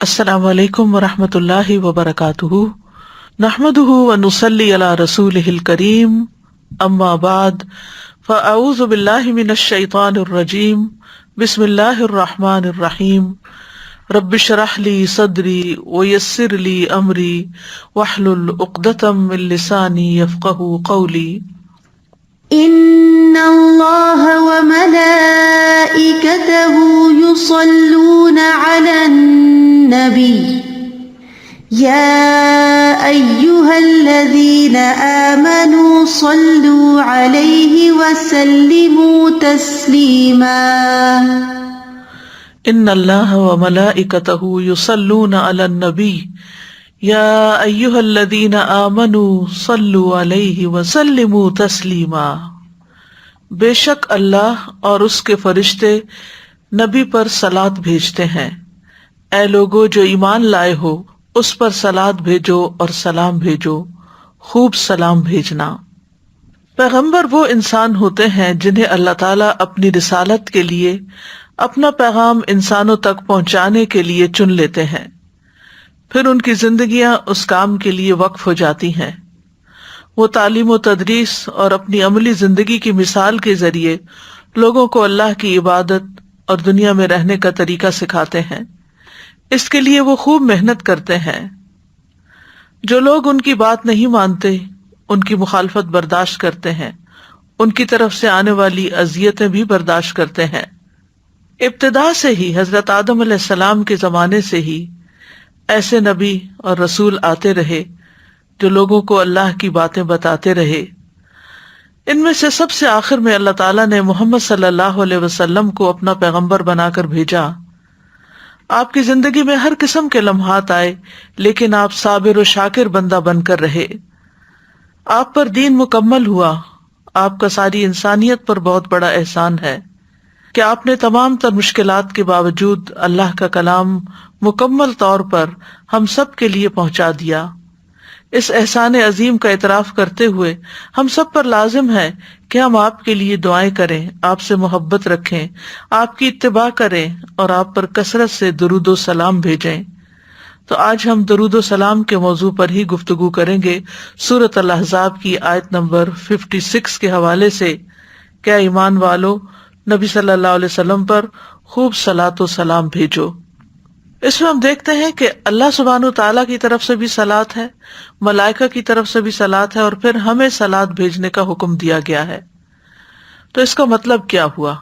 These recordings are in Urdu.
السلام علیکم ورحمۃ اللہ وبرکاتہ، نحمدہ ونصلی علی رسولہ الکریم، اما بعد فاعوذ باللہ من الشیطان الرجیم، بسم اللہ الرحمن الرحیم، رب اشرح لی صدری ویسر لی امری واحلل عقدۃ من لسانی یفقہوا قولی۔ ان اللہ وملائکتہ یصلون علی النبی یا ایہا الذین آمنوا صلوا علیہ وسلموا تسلیما۔ ان اللہ وملائکتہ یصلون علی النبی یا ایہا الذین آمنوا صلوا علیہ وسلموا تسلیما۔ بے شک اللہ اور اس کے فرشتے نبی پر صلات بھیجتے ہیں، اے لوگو جو ایمان لائے ہو اس پر صلات بھیجو اور سلام بھیجو، خوب سلام بھیجنا۔ پیغمبر وہ انسان ہوتے ہیں جنہیں اللہ تعالیٰ اپنی رسالت کے لیے اپنا پیغام انسانوں تک پہنچانے کے لیے چن لیتے ہیں، پھر ان کی زندگیاں اس کام کے لیے وقف ہو جاتی ہیں۔ وہ تعلیم و تدریس اور اپنی عملی زندگی کی مثال کے ذریعے لوگوں کو اللہ کی عبادت اور دنیا میں رہنے کا طریقہ سکھاتے ہیں، اس کے لیے وہ خوب محنت کرتے ہیں۔ جو لوگ ان کی بات نہیں مانتے ان کی مخالفت برداشت کرتے ہیں، ان کی طرف سے آنے والی اذیتیں بھی برداشت کرتے ہیں۔ ابتدا سے ہی حضرت آدم علیہ السلام کے زمانے سے ہی ایسے نبی اور رسول آتے رہے جو لوگوں کو اللہ کی باتیں بتاتے رہے۔ ان میں سے سب سے آخر میں اللہ تعالیٰ نے محمد صلی اللہ علیہ وسلم کو اپنا پیغمبر بنا کر بھیجا۔ آپ کی زندگی میں ہر قسم کے لمحات آئے، لیکن آپ صابر و شاکر بندہ بن کر رہے۔ آپ پر دین مکمل ہوا۔ آپ کا ساری انسانیت پر بہت بڑا احسان ہے کہ آپ نے تمام تر مشکلات کے باوجود اللہ کا کلام مکمل طور پر ہم سب کے لیے پہنچا دیا۔ اس احسان عظیم کا اعتراف کرتے ہوئے ہم سب پر لازم ہے کہ ہم آپ کے لیے دعائیں کریں، آپ سے محبت رکھیں، آپ کی اتباع کریں اور آپ پر کثرت سے درود و سلام بھیجیں۔ تو آج ہم درود و سلام کے موضوع پر ہی گفتگو کریں گے، سورۃ الاحزاب کی آیت نمبر 56 کے حوالے سے، کیا ایمان والو نبی صلی اللہ علیہ وسلم پر خوب صلاۃ و سلام بھیجو۔ اس میں ہم دیکھتے ہیں کہ اللہ سبحانہ تعالیٰ کی طرف سے بھی صلاۃ ہے، ملائکہ کی طرف سے بھی صلاۃ ہے، اور پھر ہمیں صلاۃ بھیجنے کا حکم دیا گیا ہے۔ تو اس کا مطلب کیا ہوا؟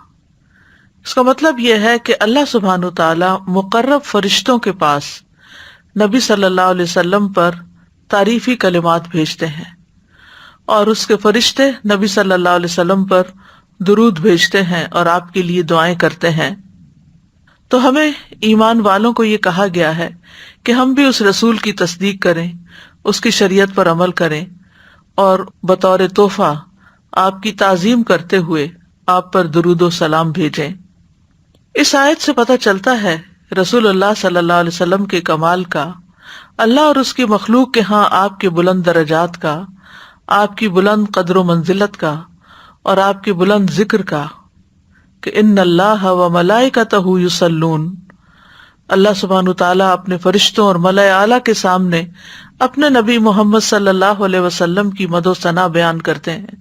اس کا مطلب یہ ہے کہ اللہ سبحانہ تعالیٰ مقرب فرشتوں کے پاس نبی صلی اللہ علیہ وسلم پر تعریفی کلمات بھیجتے ہیں، اور اس کے فرشتے نبی صلی اللہ علیہ وسلم پر درود بھیجتے ہیں اور آپ کے لیے دعائیں کرتے ہیں۔ تو ہمیں ایمان والوں کو یہ کہا گیا ہے کہ ہم بھی اس رسول کی تصدیق کریں، اس کی شریعت پر عمل کریں، اور بطور تحفہ آپ کی تعظیم کرتے ہوئے آپ پر درود و سلام بھیجیں۔ اس آیت سے پتہ چلتا ہے رسول اللہ صلی اللہ علیہ وسلم کے کمال کا، اللہ اور اس کی مخلوق کے ہاں آپ کے بلند درجات کا، آپ کی بلند قدر و منزلت کا، اور آپ کے بلند ذکر کا، کہ ان اللہ و ملائکتہ یصلون، اللہ سبحانہ تعالیٰ اپنے فرشتوں اور ملائے اعلیٰ کے سامنے اپنے نبی محمد صلی اللہ علیہ وسلم کی مدح و ثنا بیان کرتے ہیں،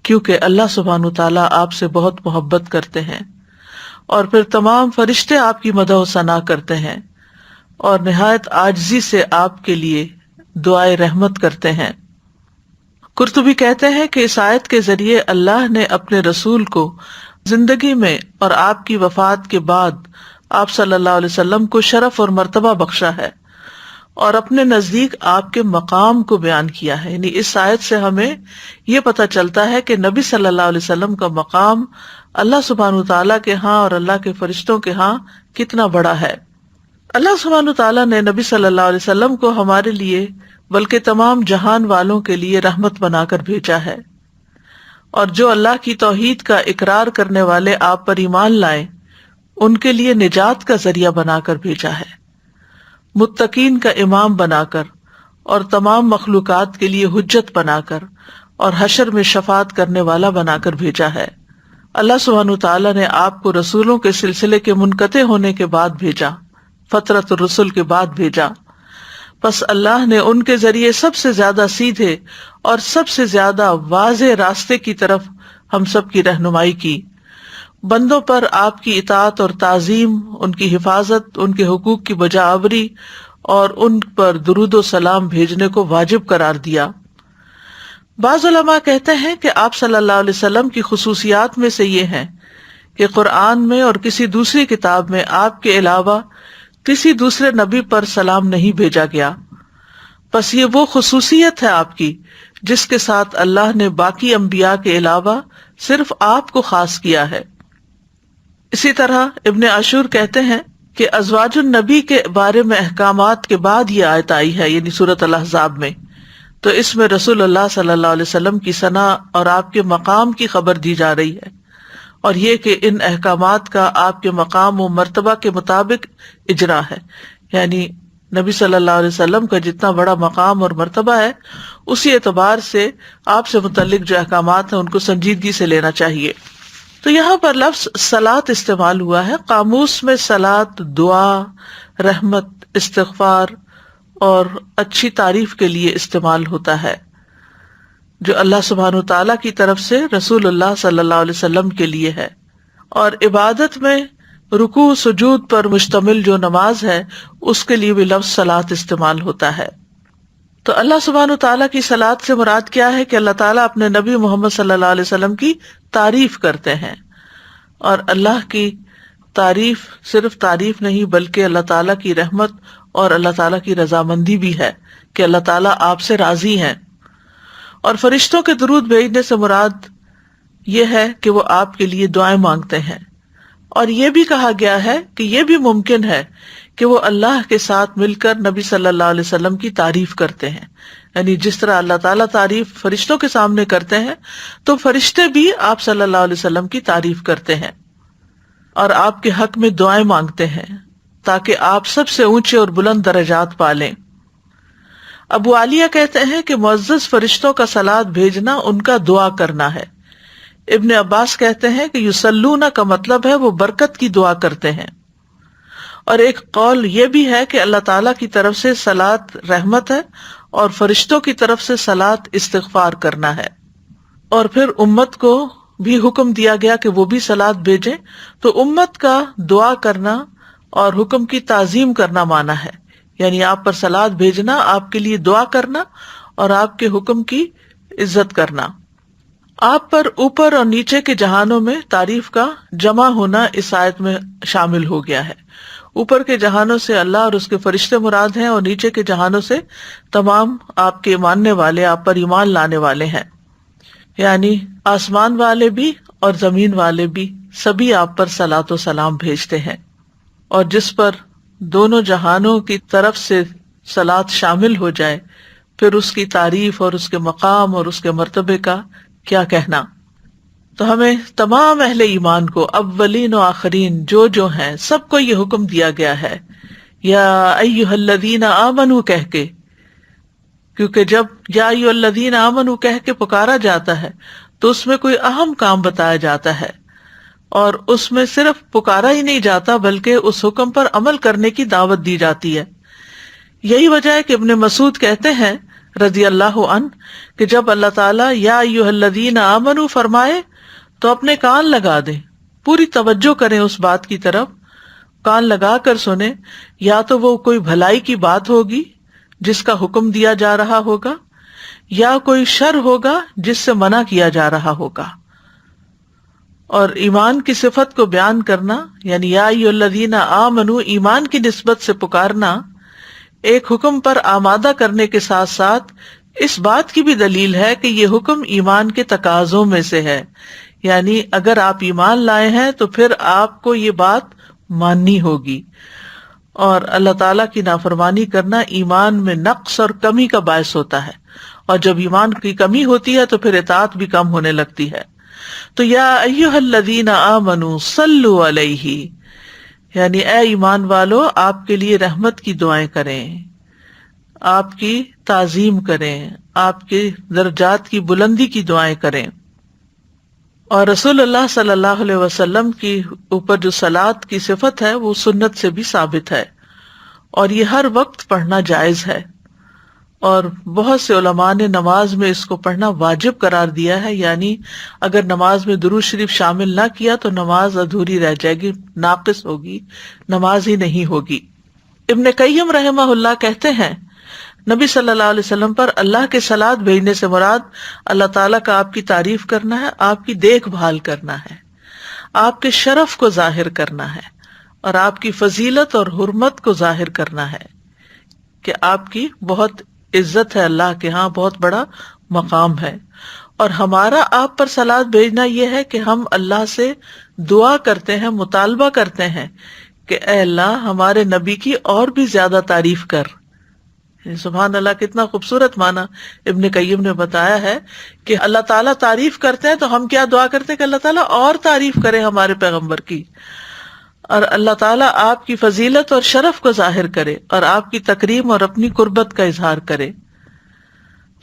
کیونکہ اللہ سبحانہ تعالیٰ آپ سے بہت محبت کرتے ہیں، اور پھر تمام فرشتے آپ کی مدح و ثنا کرتے ہیں اور نہایت عاجزی سے آپ کے لیے دعائے رحمت کرتے ہیں۔ قرطبی کہتے ہیں کہ اس آیت کے ذریعے اللہ نے اپنے رسول کو زندگی میں اور آپ کی وفات کے بعد آپ صلی اللہ علیہ وسلم کو شرف اور مرتبہ بخشا ہے، اور اپنے نزدیک آپ کے مقام کو بیان کیا ہے۔ یعنی اس آیت سے ہمیں یہ پتہ چلتا ہے کہ نبی صلی اللہ علیہ وسلم کا مقام اللہ سبحانہ تعالیٰ کے ہاں اور اللہ کے فرشتوں کے ہاں کتنا بڑا ہے۔ اللہ سبحانہ تعالیٰ نے نبی صلی اللہ علیہ وسلم کو ہمارے لیے بلکہ تمام جہان والوں کے لیے رحمت بنا کر بھیجا ہے، اور جو اللہ کی توحید کا اقرار کرنے والے آپ پر ایمان لائیں ان کے لیے نجات کا ذریعہ بنا کر بھیجا ہے، متقین کا امام بنا کر، اور تمام مخلوقات کے لیے حجت بنا کر، اور حشر میں شفاعت کرنے والا بنا کر بھیجا ہے۔ اللہ سبحانہ تعالیٰ نے آپ کو رسولوں کے سلسلے کے منقطع ہونے کے بعد بھیجا فترۃ الرسل کے بعد بھیجا، پس اللہ نے ان کے ذریعے سب سے زیادہ سیدھے اور سب سے زیادہ واضح راستے کی طرف ہم سب کی رہنمائی کی۔ بندوں پر آپ کی اطاعت اور تعظیم، ان کی حفاظت، ان کے حقوق کی بجا آوری اور ان پر درود و سلام بھیجنے کو واجب قرار دیا۔ بعض علماء کہتے ہیں کہ آپ صلی اللہ علیہ وسلم کی خصوصیات میں سے یہ ہیں کہ قرآن میں اور کسی دوسری کتاب میں آپ کے علاوہ کسی دوسرے نبی پر سلام نہیں بھیجا گیا، پس یہ وہ خصوصیت ہے آپ کی جس کے ساتھ اللہ نے باقی انبیاء کے علاوہ صرف آپ کو خاص کیا ہے۔ اسی طرح ابن عاشور کہتے ہیں کہ ازواج النبی کے بارے میں احکامات کے بعد یہ آیت آئی ہے، یعنی سورۃ الاحزاب میں، تو اس میں رسول اللہ صلی اللہ علیہ وسلم کی ثنا اور آپ کے مقام کی خبر دی جا رہی ہے، اور یہ کہ ان احکامات کا آپ کے مقام و مرتبہ کے مطابق اجرا ہے، یعنی نبی صلی اللہ علیہ وسلم کا جتنا بڑا مقام اور مرتبہ ہے اسی اعتبار سے آپ سے متعلق جو احکامات ہیں ان کو سنجیدگی سے لینا چاہیے۔ تو یہاں پر لفظ صلاۃ استعمال ہوا ہے، قاموس میں صلاۃ دعا، رحمت، استغفار اور اچھی تعریف کے لیے استعمال ہوتا ہے، جو اللہ سبحانہ وتعالیٰ کی طرف سے رسول اللہ صلی اللہ علیہ وسلم کے لیے ہے۔ اور عبادت میں رکوع سجود پر مشتمل جو نماز ہے اس کے لیے بھی لفظ صلاۃ استعمال ہوتا ہے۔ تو اللہ سبحانہ وتعالیٰ کی صلاۃ سے مراد کیا ہے کہ اللہ تعالیٰ اپنے نبی محمد صلی اللہ علیہ وسلم کی تعریف کرتے ہیں، اور اللہ کی تعریف صرف تعریف نہیں بلکہ اللہ تعالیٰ کی رحمت اور اللہ تعالیٰ کی رضامندی بھی ہے کہ اللہ تعالیٰ آپ سے راضی ہیں۔ اور فرشتوں کے درود بھیجنے سے مراد یہ ہے کہ وہ آپ کے لیے دعائیں مانگتے ہیں، اور یہ بھی کہا گیا ہے کہ یہ بھی ممکن ہے کہ وہ اللہ کے ساتھ مل کر نبی صلی اللہ علیہ وسلم کی تعریف کرتے ہیں، یعنی جس طرح اللہ تعالیٰ تعریف فرشتوں کے سامنے کرتے ہیں تو فرشتے بھی آپ صلی اللہ علیہ وسلم کی تعریف کرتے ہیں اور آپ کے حق میں دعائیں مانگتے ہیں تاکہ آپ سب سے اونچے اور بلند درجات پالیں۔ ابو عالیہ کہتے ہیں کہ معزز فرشتوں کا صلاۃ بھیجنا ان کا دعا کرنا ہے۔ ابن عباس کہتے ہیں کہ یصلون کا مطلب ہے وہ برکت کی دعا کرتے ہیں، اور ایک قول یہ بھی ہے کہ اللہ تعالیٰ کی طرف سے صلاۃ رحمت ہے اور فرشتوں کی طرف سے صلاۃ استغفار کرنا ہے۔ اور پھر امت کو بھی حکم دیا گیا کہ وہ بھی صلاۃ بھیجیں، تو امت کا دعا کرنا اور حکم کی تعظیم کرنا معنی ہے، یعنی آپ پر صلاۃ بھیجنا آپ کے لیے دعا کرنا اور آپ کے حکم کی عزت کرنا۔ آپ پر اوپر اور نیچے کے جہانوں میں تعریف کا جمع ہونا اس آیت میں شامل ہو گیا ہے۔ اوپر کے جہانوں سے اللہ اور اس کے فرشتے مراد ہیں، اور نیچے کے جہانوں سے تمام آپ کے ماننے والے، آپ پر ایمان لانے والے ہیں، یعنی آسمان والے بھی اور زمین والے بھی سبھی آپ پر صلاۃ و سلام بھیجتے ہیں۔ اور جس پر دونوں جہانوں کی طرف سے صلاۃ شامل ہو جائے پھر اس کی تعریف اور اس کے مقام اور اس کے مرتبے کا کیا کہنا۔ تو ہمیں تمام اہل ایمان کو، اولین و آخرین جو ہیں، سب کو یہ حکم دیا گیا ہے یا ایھا الذین آمنوا کہہ کے، کیونکہ جب یا ایھا الذین آمنوا کہہ کے پکارا جاتا ہے تو اس میں کوئی اہم کام بتایا جاتا ہے، اور اس میں صرف پکارا ہی نہیں جاتا بلکہ اس حکم پر عمل کرنے کی دعوت دی جاتی ہے۔ یہی وجہ ہے کہ ابن مسعود کہتے ہیں رضی اللہ عنہ کہ جب اللہ تعالیٰ یا ایھا الذین آمنوا فرمائے تو اپنے کان لگا دیں، پوری توجہ کریں اس بات کی طرف، کان لگا کر سنیں، یا تو وہ کوئی بھلائی کی بات ہوگی جس کا حکم دیا جا رہا ہوگا، یا کوئی شر ہوگا جس سے منع کیا جا رہا ہوگا۔ اور ایمان کی صفت کو بیان کرنا، یعنی یا ایھا الذین آمنوا ایمان کی نسبت سے پکارنا، ایک حکم پر آمادہ کرنے کے ساتھ ساتھ اس بات کی بھی دلیل ہے کہ یہ حکم ایمان کے تقاضوں میں سے ہے، یعنی اگر آپ ایمان لائے ہیں تو پھر آپ کو یہ بات ماننی ہوگی، اور اللہ تعالیٰ کی نافرمانی کرنا ایمان میں نقص اور کمی کا باعث ہوتا ہے، اور جب ایمان کی کمی ہوتی ہے تو پھر اطاعت بھی کم ہونے لگتی ہے۔ تو یا ایھا الذین آمنوا صلوا علیہ، یعنی اے ایمان والو آپ کے لیے رحمت کی دعائیں کریں، آپ کی تعظیم کریں، آپ کے درجات کی بلندی کی دعائیں کریں۔ اور رسول اللہ صلی اللہ علیہ وسلم کی اوپر جو صلاۃ کی صفت ہے وہ سنت سے بھی ثابت ہے، اور یہ ہر وقت پڑھنا جائز ہے، اور بہت سے علماء نے نماز میں اس کو پڑھنا واجب قرار دیا ہے، یعنی اگر نماز میں درود شریف شامل نہ کیا تو نماز ادھوری رہ جائے گی، ناقص ہوگی، نماز ہی نہیں ہوگی۔ ابن قیم رحمہ اللہ کہتے ہیں نبی صلی اللہ علیہ وسلم پر اللہ کے صلاۃ بھیجنے سے مراد اللہ تعالیٰ کا آپ کی تعریف کرنا ہے، آپ کی دیکھ بھال کرنا ہے، آپ کے شرف کو ظاہر کرنا ہے، اور آپ کی فضیلت اور حرمت کو ظاہر کرنا ہے کہ آپ کی بہت عزت ہے، اللہ کے ہاں بہت بڑا مقام ہے۔ اور ہمارا آپ پر صلاۃ بھیجنا یہ ہے کہ ہم اللہ سے دعا کرتے ہیں، مطالبہ کرتے ہیں کہ اے اللہ ہمارے نبی کی اور بھی زیادہ تعریف کر۔ سبحان اللہ، کتنا خوبصورت معنی ابن قیم نے بتایا ہے کہ اللہ تعالیٰ تعریف کرتے ہیں تو ہم کیا دعا کرتے ہیں کہ اللہ تعالیٰ اور تعریف کرے ہمارے پیغمبر کی، اور اللہ تعالیٰ آپ کی فضیلت اور شرف کو ظاہر کرے اور آپ کی تکریم اور اپنی قربت کا اظہار کرے۔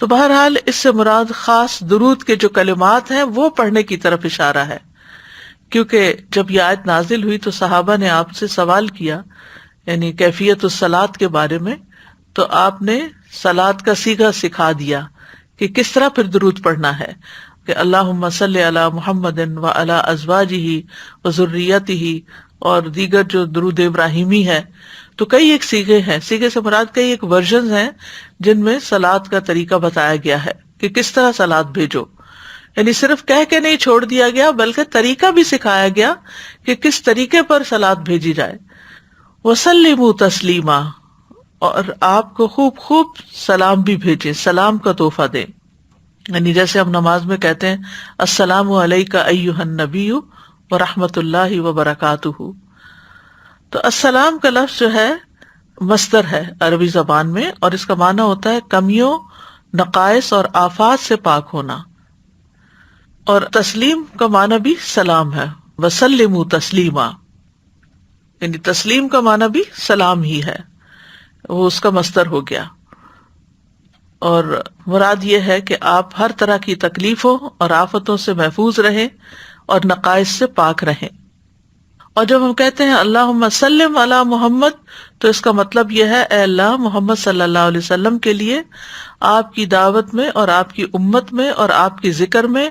تو بہرحال اس سے مراد خاص درود کے جو کلمات ہیں وہ پڑھنے کی طرف اشارہ ہے، کیونکہ جب یہ آیت نازل ہوئی تو صحابہ نے آپ سے سوال کیا، یعنی کیفیت الصلاۃ کے بارے میں، تو آپ نے صلاۃ کا صیغہ سکھا دیا کہ کس طرح پھر درود پڑھنا ہے، کہ اللہم صلی علی محمد وعلی ازواجہ وذریتہ، اور دیگر جو درود ابراہیمی ہے۔ تو کئی ایک صیغے ہیں، صیغے سے مراد کئی ایک ورژنز ہیں جن میں صلاۃ کا طریقہ بتایا گیا ہے کہ کس طرح صلاۃ بھیجو، یعنی صرف کہہ کے نہیں چھوڑ دیا گیا بلکہ طریقہ بھی سکھایا گیا کہ کس طریقے پر صلاۃ بھیجی جائے۔ وسلموا تسلیما، اور آپ کو خوب خوب سلام بھی بھیجیں، سلام کا تحفہ دیں، یعنی جیسے ہم نماز میں کہتے ہیں السلام علیک ایھا النبی ورحمۃ اللہ وبرکاتہ۔ تو السلام کا لفظ جو ہے مصدر ہے عربی زبان میں، اور اس کا معنی ہوتا ہے کمیوں، نقائص اور آفات سے پاک ہونا، اور تسلیم کا معنی بھی سلام ہے، وسلموا تسلیما، یعنی تسلیم کا معنی بھی سلام ہی ہے، وہ اس کا مصدر ہو گیا۔ اور مراد یہ ہے کہ آپ ہر طرح کی تکلیفوں اور آفتوں سے محفوظ رہیں اور نقائص سے پاک رہیں۔ اور جب ہم کہتے ہیں اللہم سلم علی محمد، تو اس کا مطلب یہ ہے اے اللہ محمد صلی اللہ علیہ وسلم کے لیے آپ کی دعوت میں اور آپ کی امت میں اور آپ کی ذکر میں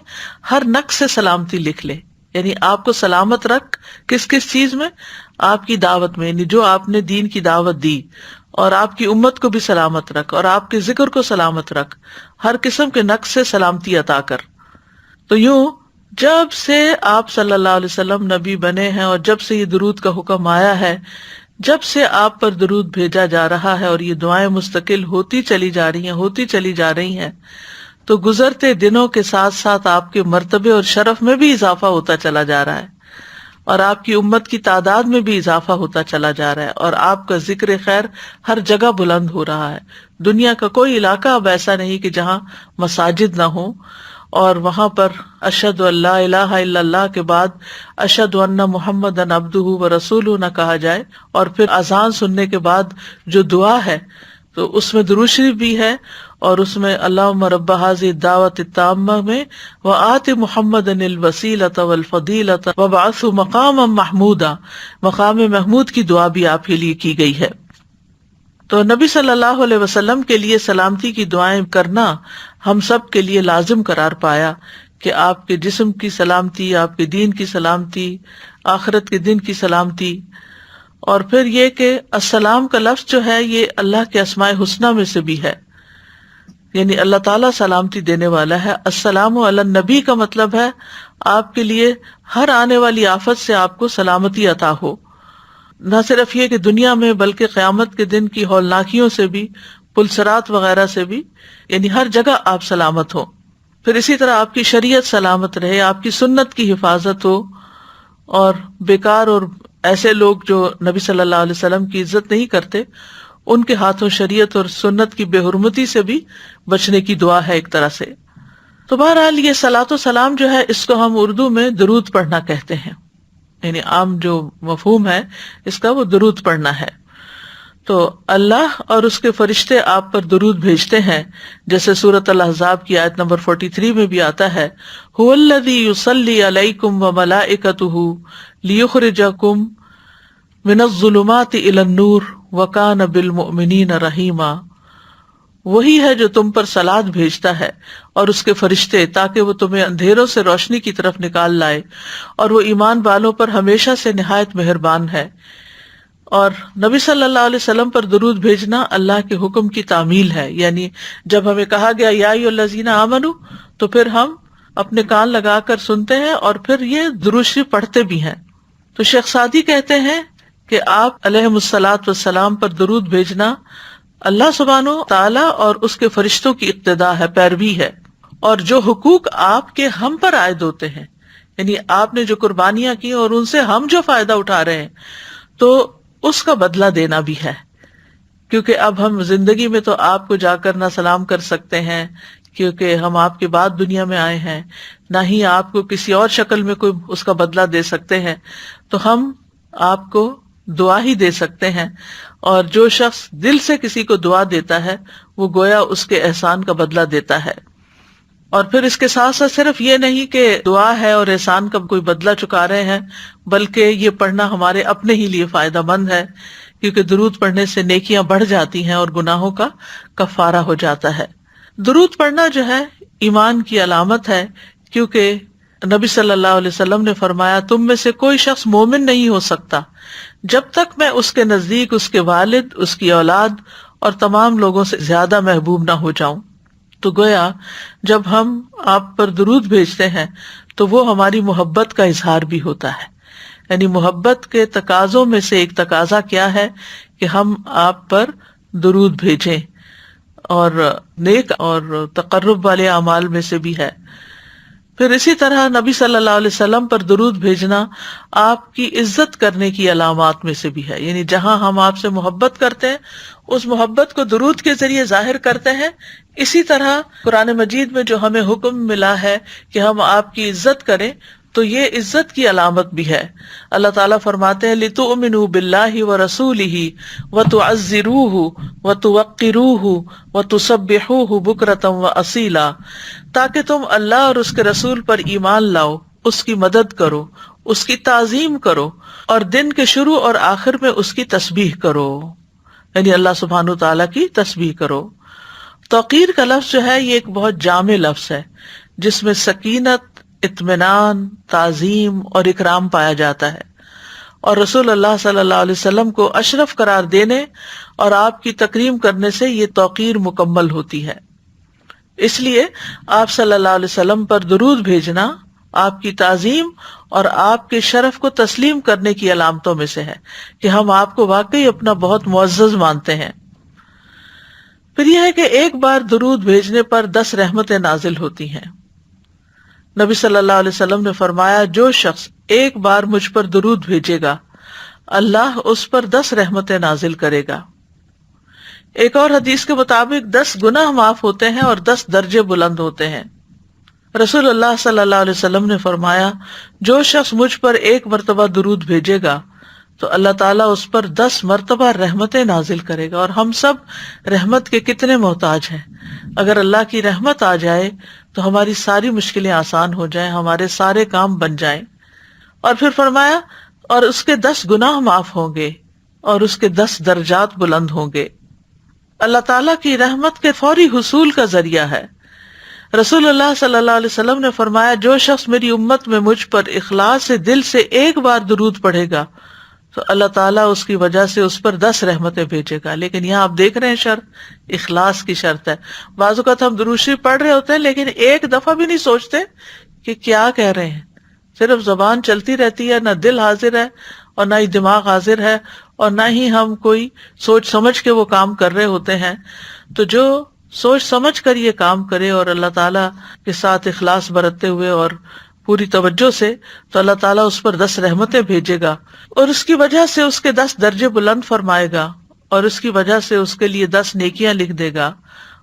ہر نقص سے سلامتی لکھ لے، یعنی آپ کو سلامت رکھ کس کس چیز میں، آپ کی دعوت میں، یعنی جو آپ نے دین کی دعوت دی، اور آپ کی امت کو بھی سلامت رکھ، اور آپ کے ذکر کو سلامت رکھ، ہر قسم کے نقص سے سلامتی عطا کر۔ تو یوں جب سے آپ صلی اللہ علیہ وسلم نبی بنے ہیں اور جب سے یہ درود کا حکم آیا ہے، جب سے آپ پر درود بھیجا جا رہا ہے اور یہ دعائیں مستقل ہوتی چلی جا رہی ہیں، تو گزرتے دنوں کے ساتھ ساتھ آپ کے مرتبے اور شرف میں بھی اضافہ ہوتا چلا جا رہا ہے، اور آپ کی امت کی تعداد میں بھی اضافہ ہوتا چلا جا رہا ہے، اور آپ کا ذکر خیر ہر جگہ بلند ہو رہا ہے۔ دنیا کا کوئی علاقہ اب ایسا نہیں کہ جہاں مساجد نہ ہوں، اور وہاں پر اشہد ان لا الہ الا اللہ کے بعد اشہد ان محمدًا عبدہ ورسولہ نہ کہا جائے، اور پھر اذان سننے کے بعد جو دعا ہے تو اس میں درود شریف بھی ہے، اور اس میں اللہم رب ھذہ الدعوۃ التامہ میں وآت محمدا الوسیلۃ والفضیلۃ وابعثہ مقاما محمودا، مقام محمود کی دعا بھی آپ کے لیے کی گئی ہے۔ تو نبی صلی اللہ علیہ وسلم کے لیے سلامتی کی دعائیں کرنا ہم سب کے لیے لازم قرار پایا، کہ آپ کے جسم کی سلامتی، آپ کے دین کی سلامتی، آخرت کے دن کی سلامتی۔ اور پھر یہ کہ السلام کا لفظ جو ہے یہ اللہ کے اسماء حسنی میں سے بھی ہے، یعنی اللہ تعالیٰ سلامتی دینے والا ہے۔ السلام علی النبی کا مطلب ہے آپ کے لیے ہر آنے والی آفت سے آپ کو سلامتی عطا ہو، نہ صرف یہ کہ دنیا میں بلکہ قیامت کے دن کی ہولناکیوں سے بھی، پلسرات وغیرہ سے بھی، یعنی ہر جگہ آپ سلامت ہو۔ پھر اسی طرح آپ کی شریعت سلامت رہے، آپ کی سنت کی حفاظت ہو، اور بیکار اور ایسے لوگ جو نبی صلی اللہ علیہ وسلم کی عزت نہیں کرتے، ان کے ہاتھوں شریعت اور سنت کی بے حرمتی سے بھی بچنے کی دعا ہے ایک طرح سے۔ تو بہرحال یہ صلاۃ و سلام جو ہے اس کو ہم اردو میں درود پڑھنا کہتے ہیں، یعنی عام جو مفہوم ہے اس کا وہ درود پڑھنا ہے۔ تو اللہ اور اس کے فرشتے آپ پر درود بھیجتے ہیں، جیسے سورۃ الاحزاب کی آیت نمبر 43 میں بھی آتا ہے هو الذی یصلی علیکم وملائکتہ لیخرجکم من الظلمات الی النور وَكَانَ بِالْمُؤْمِنِينَ رَحِيمًا، وہی ہے جو تم پر صلات بھیجتا ہے اور اس کے فرشتے، تاکہ وہ تمہیں اندھیروں سے روشنی کی طرف نکال لائے، اور وہ ایمان والوں پر ہمیشہ سے نہایت مہربان ہے۔ اور نبی صلی اللہ علیہ وسلم پر درود بھیجنا اللہ کے حکم کی تعمیل ہے، یعنی جب ہمیں کہا گیا یا ایھا الذین آمنو، تو پھر ہم اپنے کان لگا کر سنتے ہیں اور پھر یہ درود شریف پڑھتے بھی ہیں۔ تو شیخ سعدی کہتے ہیں کہ آپ علیہم الصلاۃ والسلام پر درود بھیجنا اللہ سبحانہ تعالی اور اس کے فرشتوں کی اقتداء ہے، پیروی ہے، اور جو حقوق آپ کے ہم پر عائد ہوتے ہیں، یعنی آپ نے جو قربانیاں کی اور ان سے ہم جو فائدہ اٹھا رہے ہیں، تو اس کا بدلہ دینا بھی ہے، کیونکہ اب ہم زندگی میں تو آپ کو جا کر نہ سلام کر سکتے ہیں کیونکہ ہم آپ کے بعد دنیا میں آئے ہیں، نہ ہی آپ کو کسی اور شکل میں کوئی اس کا بدلہ دے سکتے ہیں، تو ہم آپ کو دعا ہی دے سکتے ہیں، اور جو شخص دل سے کسی کو دعا دیتا ہے وہ گویا اس کے احسان کا بدلہ دیتا ہے۔ اور پھر اس کے ساتھ ساتھ صرف یہ نہیں کہ دعا ہے اور احسان کا کوئی بدلہ چکا رہے ہیں، بلکہ یہ پڑھنا ہمارے اپنے ہی لیے فائدہ مند ہے، کیونکہ درود پڑھنے سے نیکیاں بڑھ جاتی ہیں اور گناہوں کا کفارہ ہو جاتا ہے۔ درود پڑھنا جو ہے ایمان کی علامت ہے، کیونکہ نبی صلی اللہ علیہ وسلم نے فرمایا تم میں سے کوئی شخص مومن نہیں ہو سکتا جب تک میں اس کے نزدیک اس کے والد، اس کی اولاد اور تمام لوگوں سے زیادہ محبوب نہ ہو جاؤں۔ تو گویا جب ہم آپ پر درود بھیجتے ہیں تو وہ ہماری محبت کا اظہار بھی ہوتا ہے، یعنی محبت کے تقاضوں میں سے ایک تقاضا کیا ہے کہ ہم آپ پر درود بھیجیں، اور نیک اور تقرب والے اعمال میں سے بھی ہے۔ پھر اسی طرح نبی صلی اللہ علیہ وسلم پر درود بھیجنا آپ کی عزت کرنے کی علامات میں سے بھی ہے، یعنی جہاں ہم آپ سے محبت کرتے ہیں اس محبت کو درود کے ذریعے ظاہر کرتے ہیں۔ اسی طرح قرآن مجید میں جو ہمیں حکم ملا ہے کہ ہم آپ کی عزت کریں، تو یہ عزت کی علامت بھی ہے۔ اللہ تعالیٰ فرماتے ہیں لِتُؤْمِنُوا بِاللَّهِ وَرَسُولِهِ وَتُعَزِّرُوهُ وَتُوَقِّرُوهُ وَتُسَبِّحُوهُ بُكْرَةً وَأَصِيلًا، تاکہ تم اللہ اور اس کے رسول پر ایمان لاؤ، اس کی مدد کرو، اس کی تعظیم کرو، اور دن کے شروع اور آخر میں اس کی تسبیح کرو، یعنی اللہ سبحانہ تعالیٰ کی تسبیح کرو۔ توقیر کا لفظ جو ہے یہ ایک بہت جامع لفظ ہے، جس میں سکینت، اطمینان، تعظیم اور اکرام پایا جاتا ہے، اور رسول اللہ صلی اللہ علیہ وسلم کو اشرف قرار دینے اور آپ کی تکریم کرنے سے یہ توقیر مکمل ہوتی ہے۔ اس لیے آپ صلی اللہ علیہ وسلم پر درود بھیجنا آپ کی تعظیم اور آپ کے شرف کو تسلیم کرنے کی علامتوں میں سے ہے کہ ہم آپ کو واقعی اپنا بہت معزز مانتے ہیں۔ پھر یہ ہے کہ ایک بار درود بھیجنے پر 10 رحمتیں نازل ہوتی ہیں۔ نبی صلی اللہ علیہ وسلم نے فرمایا جو شخص ایک بار مجھ پر درود بھیجے گا اللہ اس پر 10 رحمتیں نازل کرے گا۔ ایک اور حدیث کے مطابق 10 گناہ معاف ہوتے ہیں اور 10 درجے بلند ہوتے ہیں۔ رسول اللہ صلی اللہ علیہ وسلم نے فرمایا جو شخص مجھ پر ایک مرتبہ درود بھیجے گا تو اللہ تعالیٰ اس پر 10 مرتبہ رحمتیں نازل کرے گا، اور ہم سب رحمت کے کتنے محتاج ہیں۔ اگر اللہ کی رحمت آ جائے تو ہماری ساری مشکلیں آسان ہو جائیں، ہمارے سارے کام بن جائیں۔ اور پھر فرمایا اور اس کے 10 گناہ معاف ہوں گے اور اس کے 10 درجات بلند ہوں گے۔ اللہ تعالیٰ کی رحمت کے فوری حصول کا ذریعہ ہے۔ رسول اللہ صلی اللہ علیہ وسلم نے فرمایا جو شخص میری امت میں مجھ پر اخلاص سے دل سے ایک بار درود پڑھے گا تو اللہ تعالیٰ اس کی وجہ سے اس پر 10 رحمتیں بھیجے گا۔ لیکن یہاں آپ دیکھ رہے ہیں شرط اخلاص کی شرط ہے۔ بعض اوقات ہم درود شریف پڑھ رہے ہوتے ہیں لیکن ایک دفعہ بھی نہیں سوچتے کہ کیا کہہ رہے ہیں، صرف زبان چلتی رہتی ہے، نہ دل حاضر ہے اور نہ ہی دماغ حاضر ہے، اور نہ ہی ہم کوئی سوچ سمجھ کے وہ کام کر رہے ہوتے ہیں۔ تو جو سوچ سمجھ کر یہ کام کرے اور اللہ تعالیٰ کے ساتھ اخلاص برتتے ہوئے اور پوری توجہ سے، تو اللہ تعالیٰ اس پر 10 رحمتیں بھیجے گا، اور اس کی وجہ سے اس کے 10 درجے بلند فرمائے گا، اور اس کی وجہ سے اس کے لیے 10 نیکیاں لکھ دے گا،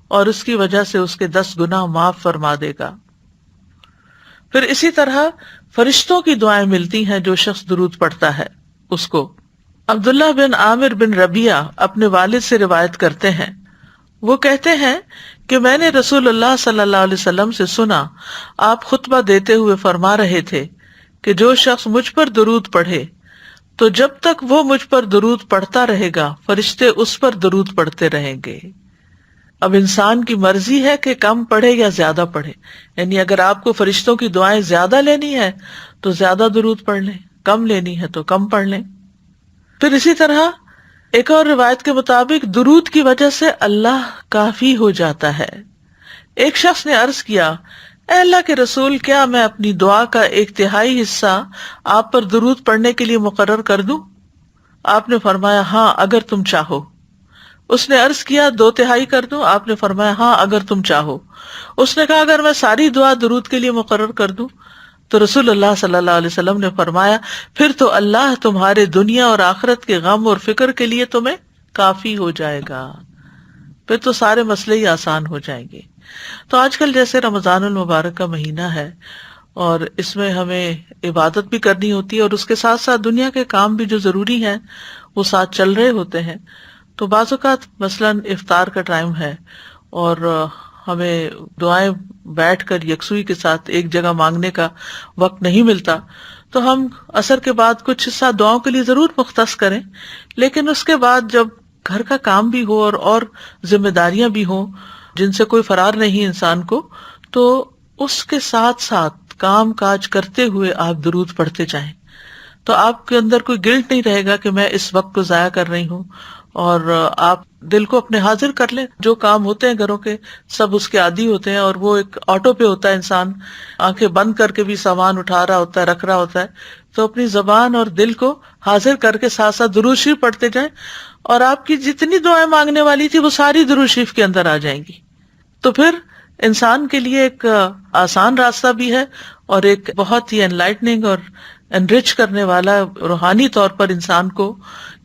اور اس کی وجہ سے اس کے 10 گناہ معاف فرما دے گا۔ پھر اسی طرح فرشتوں کی دعائیں ملتی ہیں جو شخص درود پڑھتا ہے اس کو۔ عبداللہ بن عامر بن ربیعہ اپنے والد سے روایت کرتے ہیں، وہ کہتے ہیں کہ میں نے رسول اللہ صلی اللہ علیہ وسلم سے سنا آپ خطبہ دیتے ہوئے فرما رہے تھے کہ جو شخص مجھ پر درود پڑھے تو جب تک وہ مجھ پر درود پڑھتا رہے گا فرشتے اس پر درود پڑھتے رہیں گے. اب انسان کی مرضی ہے کہ کم پڑھے یا زیادہ پڑھے، یعنی اگر آپ کو فرشتوں کی دعائیں زیادہ لینی ہے تو زیادہ درود پڑھ لیں، کم لینی ہے تو کم پڑھ لیں. پھر اسی طرح ایک اور روایت کے مطابق درود کی وجہ سے اللہ کافی ہو جاتا ہے. ایک شخص نے عرض کیا، اے اللہ کے رسول، کیا میں اپنی دعا کا 1/3 حصہ آپ پر درود پڑھنے کے لیے مقرر کر دوں؟ آپ نے فرمایا ہاں اگر تم چاہو. اس نے عرض کیا 2/3 کر دوں؟ آپ نے فرمایا ہاں اگر تم چاہو. اس نے کہا اگر میں ساری دعا درود کے لیے مقرر کر دوں؟ تو رسول اللہ صلی اللہ علیہ وسلم نے فرمایا پھر تو اللہ تمہارے دنیا اور آخرت کے غم اور فکر کے لیے تمہیں کافی ہو جائے گا، پھر تو سارے مسئلے ہی آسان ہو جائیں گے. تو آج کل جیسے رمضان المبارک کا مہینہ ہے اور اس میں ہمیں عبادت بھی کرنی ہوتی ہے اور اس کے ساتھ ساتھ دنیا کے کام بھی جو ضروری ہیں وہ ساتھ چل رہے ہوتے ہیں. تو بعض اوقات مثلاً افطار کا ٹائم ہے اور ہمیں دعائیں بیٹھ کر یکسوئی کے ساتھ ایک جگہ مانگنے کا وقت نہیں ملتا، تو ہم عصر کے بعد کچھ حصہ دعاؤں کے لیے ضرور مختص کریں، لیکن اس کے بعد جب گھر کا کام بھی ہو اور ذمہ داریاں بھی ہوں جن سے کوئی فرار نہیں انسان کو، تو اس کے ساتھ ساتھ کام کاج کرتے ہوئے آپ درود پڑھتے جائیں. تو آپ کے اندر کوئی گلٹ نہیں رہے گا کہ میں اس وقت کو ضائع کر رہی ہوں، اور آپ دل کو اپنے حاضر کر لیں. جو کام ہوتے ہیں گھروں کے سب اس کے عادی ہوتے ہیں اور وہ ایک آٹو پہ ہوتا ہے، انسان آنکھیں بند کر کے بھی سامان اٹھا رہا ہوتا ہے، رکھ رہا ہوتا ہے. تو اپنی زبان اور دل کو حاضر کر کے ساتھ ساتھ درود شریف پڑھتے جائیں، اور آپ کی جتنی دعائیں مانگنے والی تھی وہ ساری درود شریف کے اندر آ جائیں گی. تو پھر انسان کے لیے ایک آسان راستہ بھی ہے اور ایک بہت ہی انلائٹننگ اور انرچ کرنے والا روحانی طور پر انسان کو،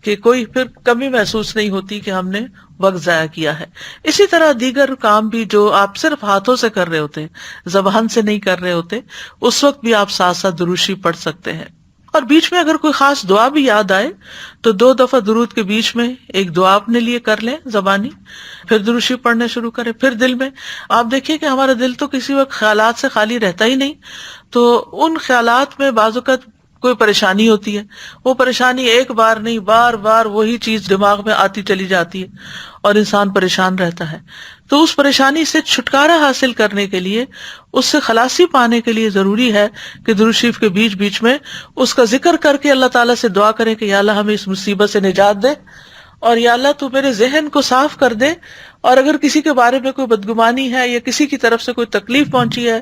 کہ کوئی پھر کمی محسوس نہیں ہوتی کہ ہم نے وقت ضائع کیا ہے. اسی طرح دیگر کام بھی جو آپ صرف ہاتھوں سے کر رہے ہوتے ہیں، زبان سے نہیں کر رہے ہوتے، اس وقت بھی آپ ساتھ ساتھ درود شریف پڑھ سکتے ہیں. اور بیچ میں اگر کوئی خاص دعا بھی یاد آئے تو 2 دفعہ درود کے بیچ میں ایک دعا اپنے لیے کر لیں زبانی، پھر درود شریف پڑھنے شروع کریں. پھر دل میں آپ دیکھیے کہ ہمارا دل تو کسی وقت خیالات سے خالی رہتا ہی نہیں، تو ان خیالات میں بعض اوقات کوئی پریشانی ہوتی ہے، وہ پریشانی ایک بار نہیں بار بار وہی چیز دماغ میں آتی چلی جاتی ہے اور انسان پریشان رہتا ہے. تو اس پریشانی سے چھٹکارا حاصل کرنے کے لیے، اس سے خلاصی پانے کے لیے ضروری ہے کہ درود شریف کے بیچ بیچ میں اس کا ذکر کر کے اللہ تعالیٰ سے دعا کریں کہ یا اللہ ہمیں اس مصیبت سے نجات دے، اور یا اللہ تو میرے ذہن کو صاف کر دے، اور اگر کسی کے بارے میں کوئی بدگمانی ہے یا کسی کی طرف سے کوئی تکلیف پہنچی ہے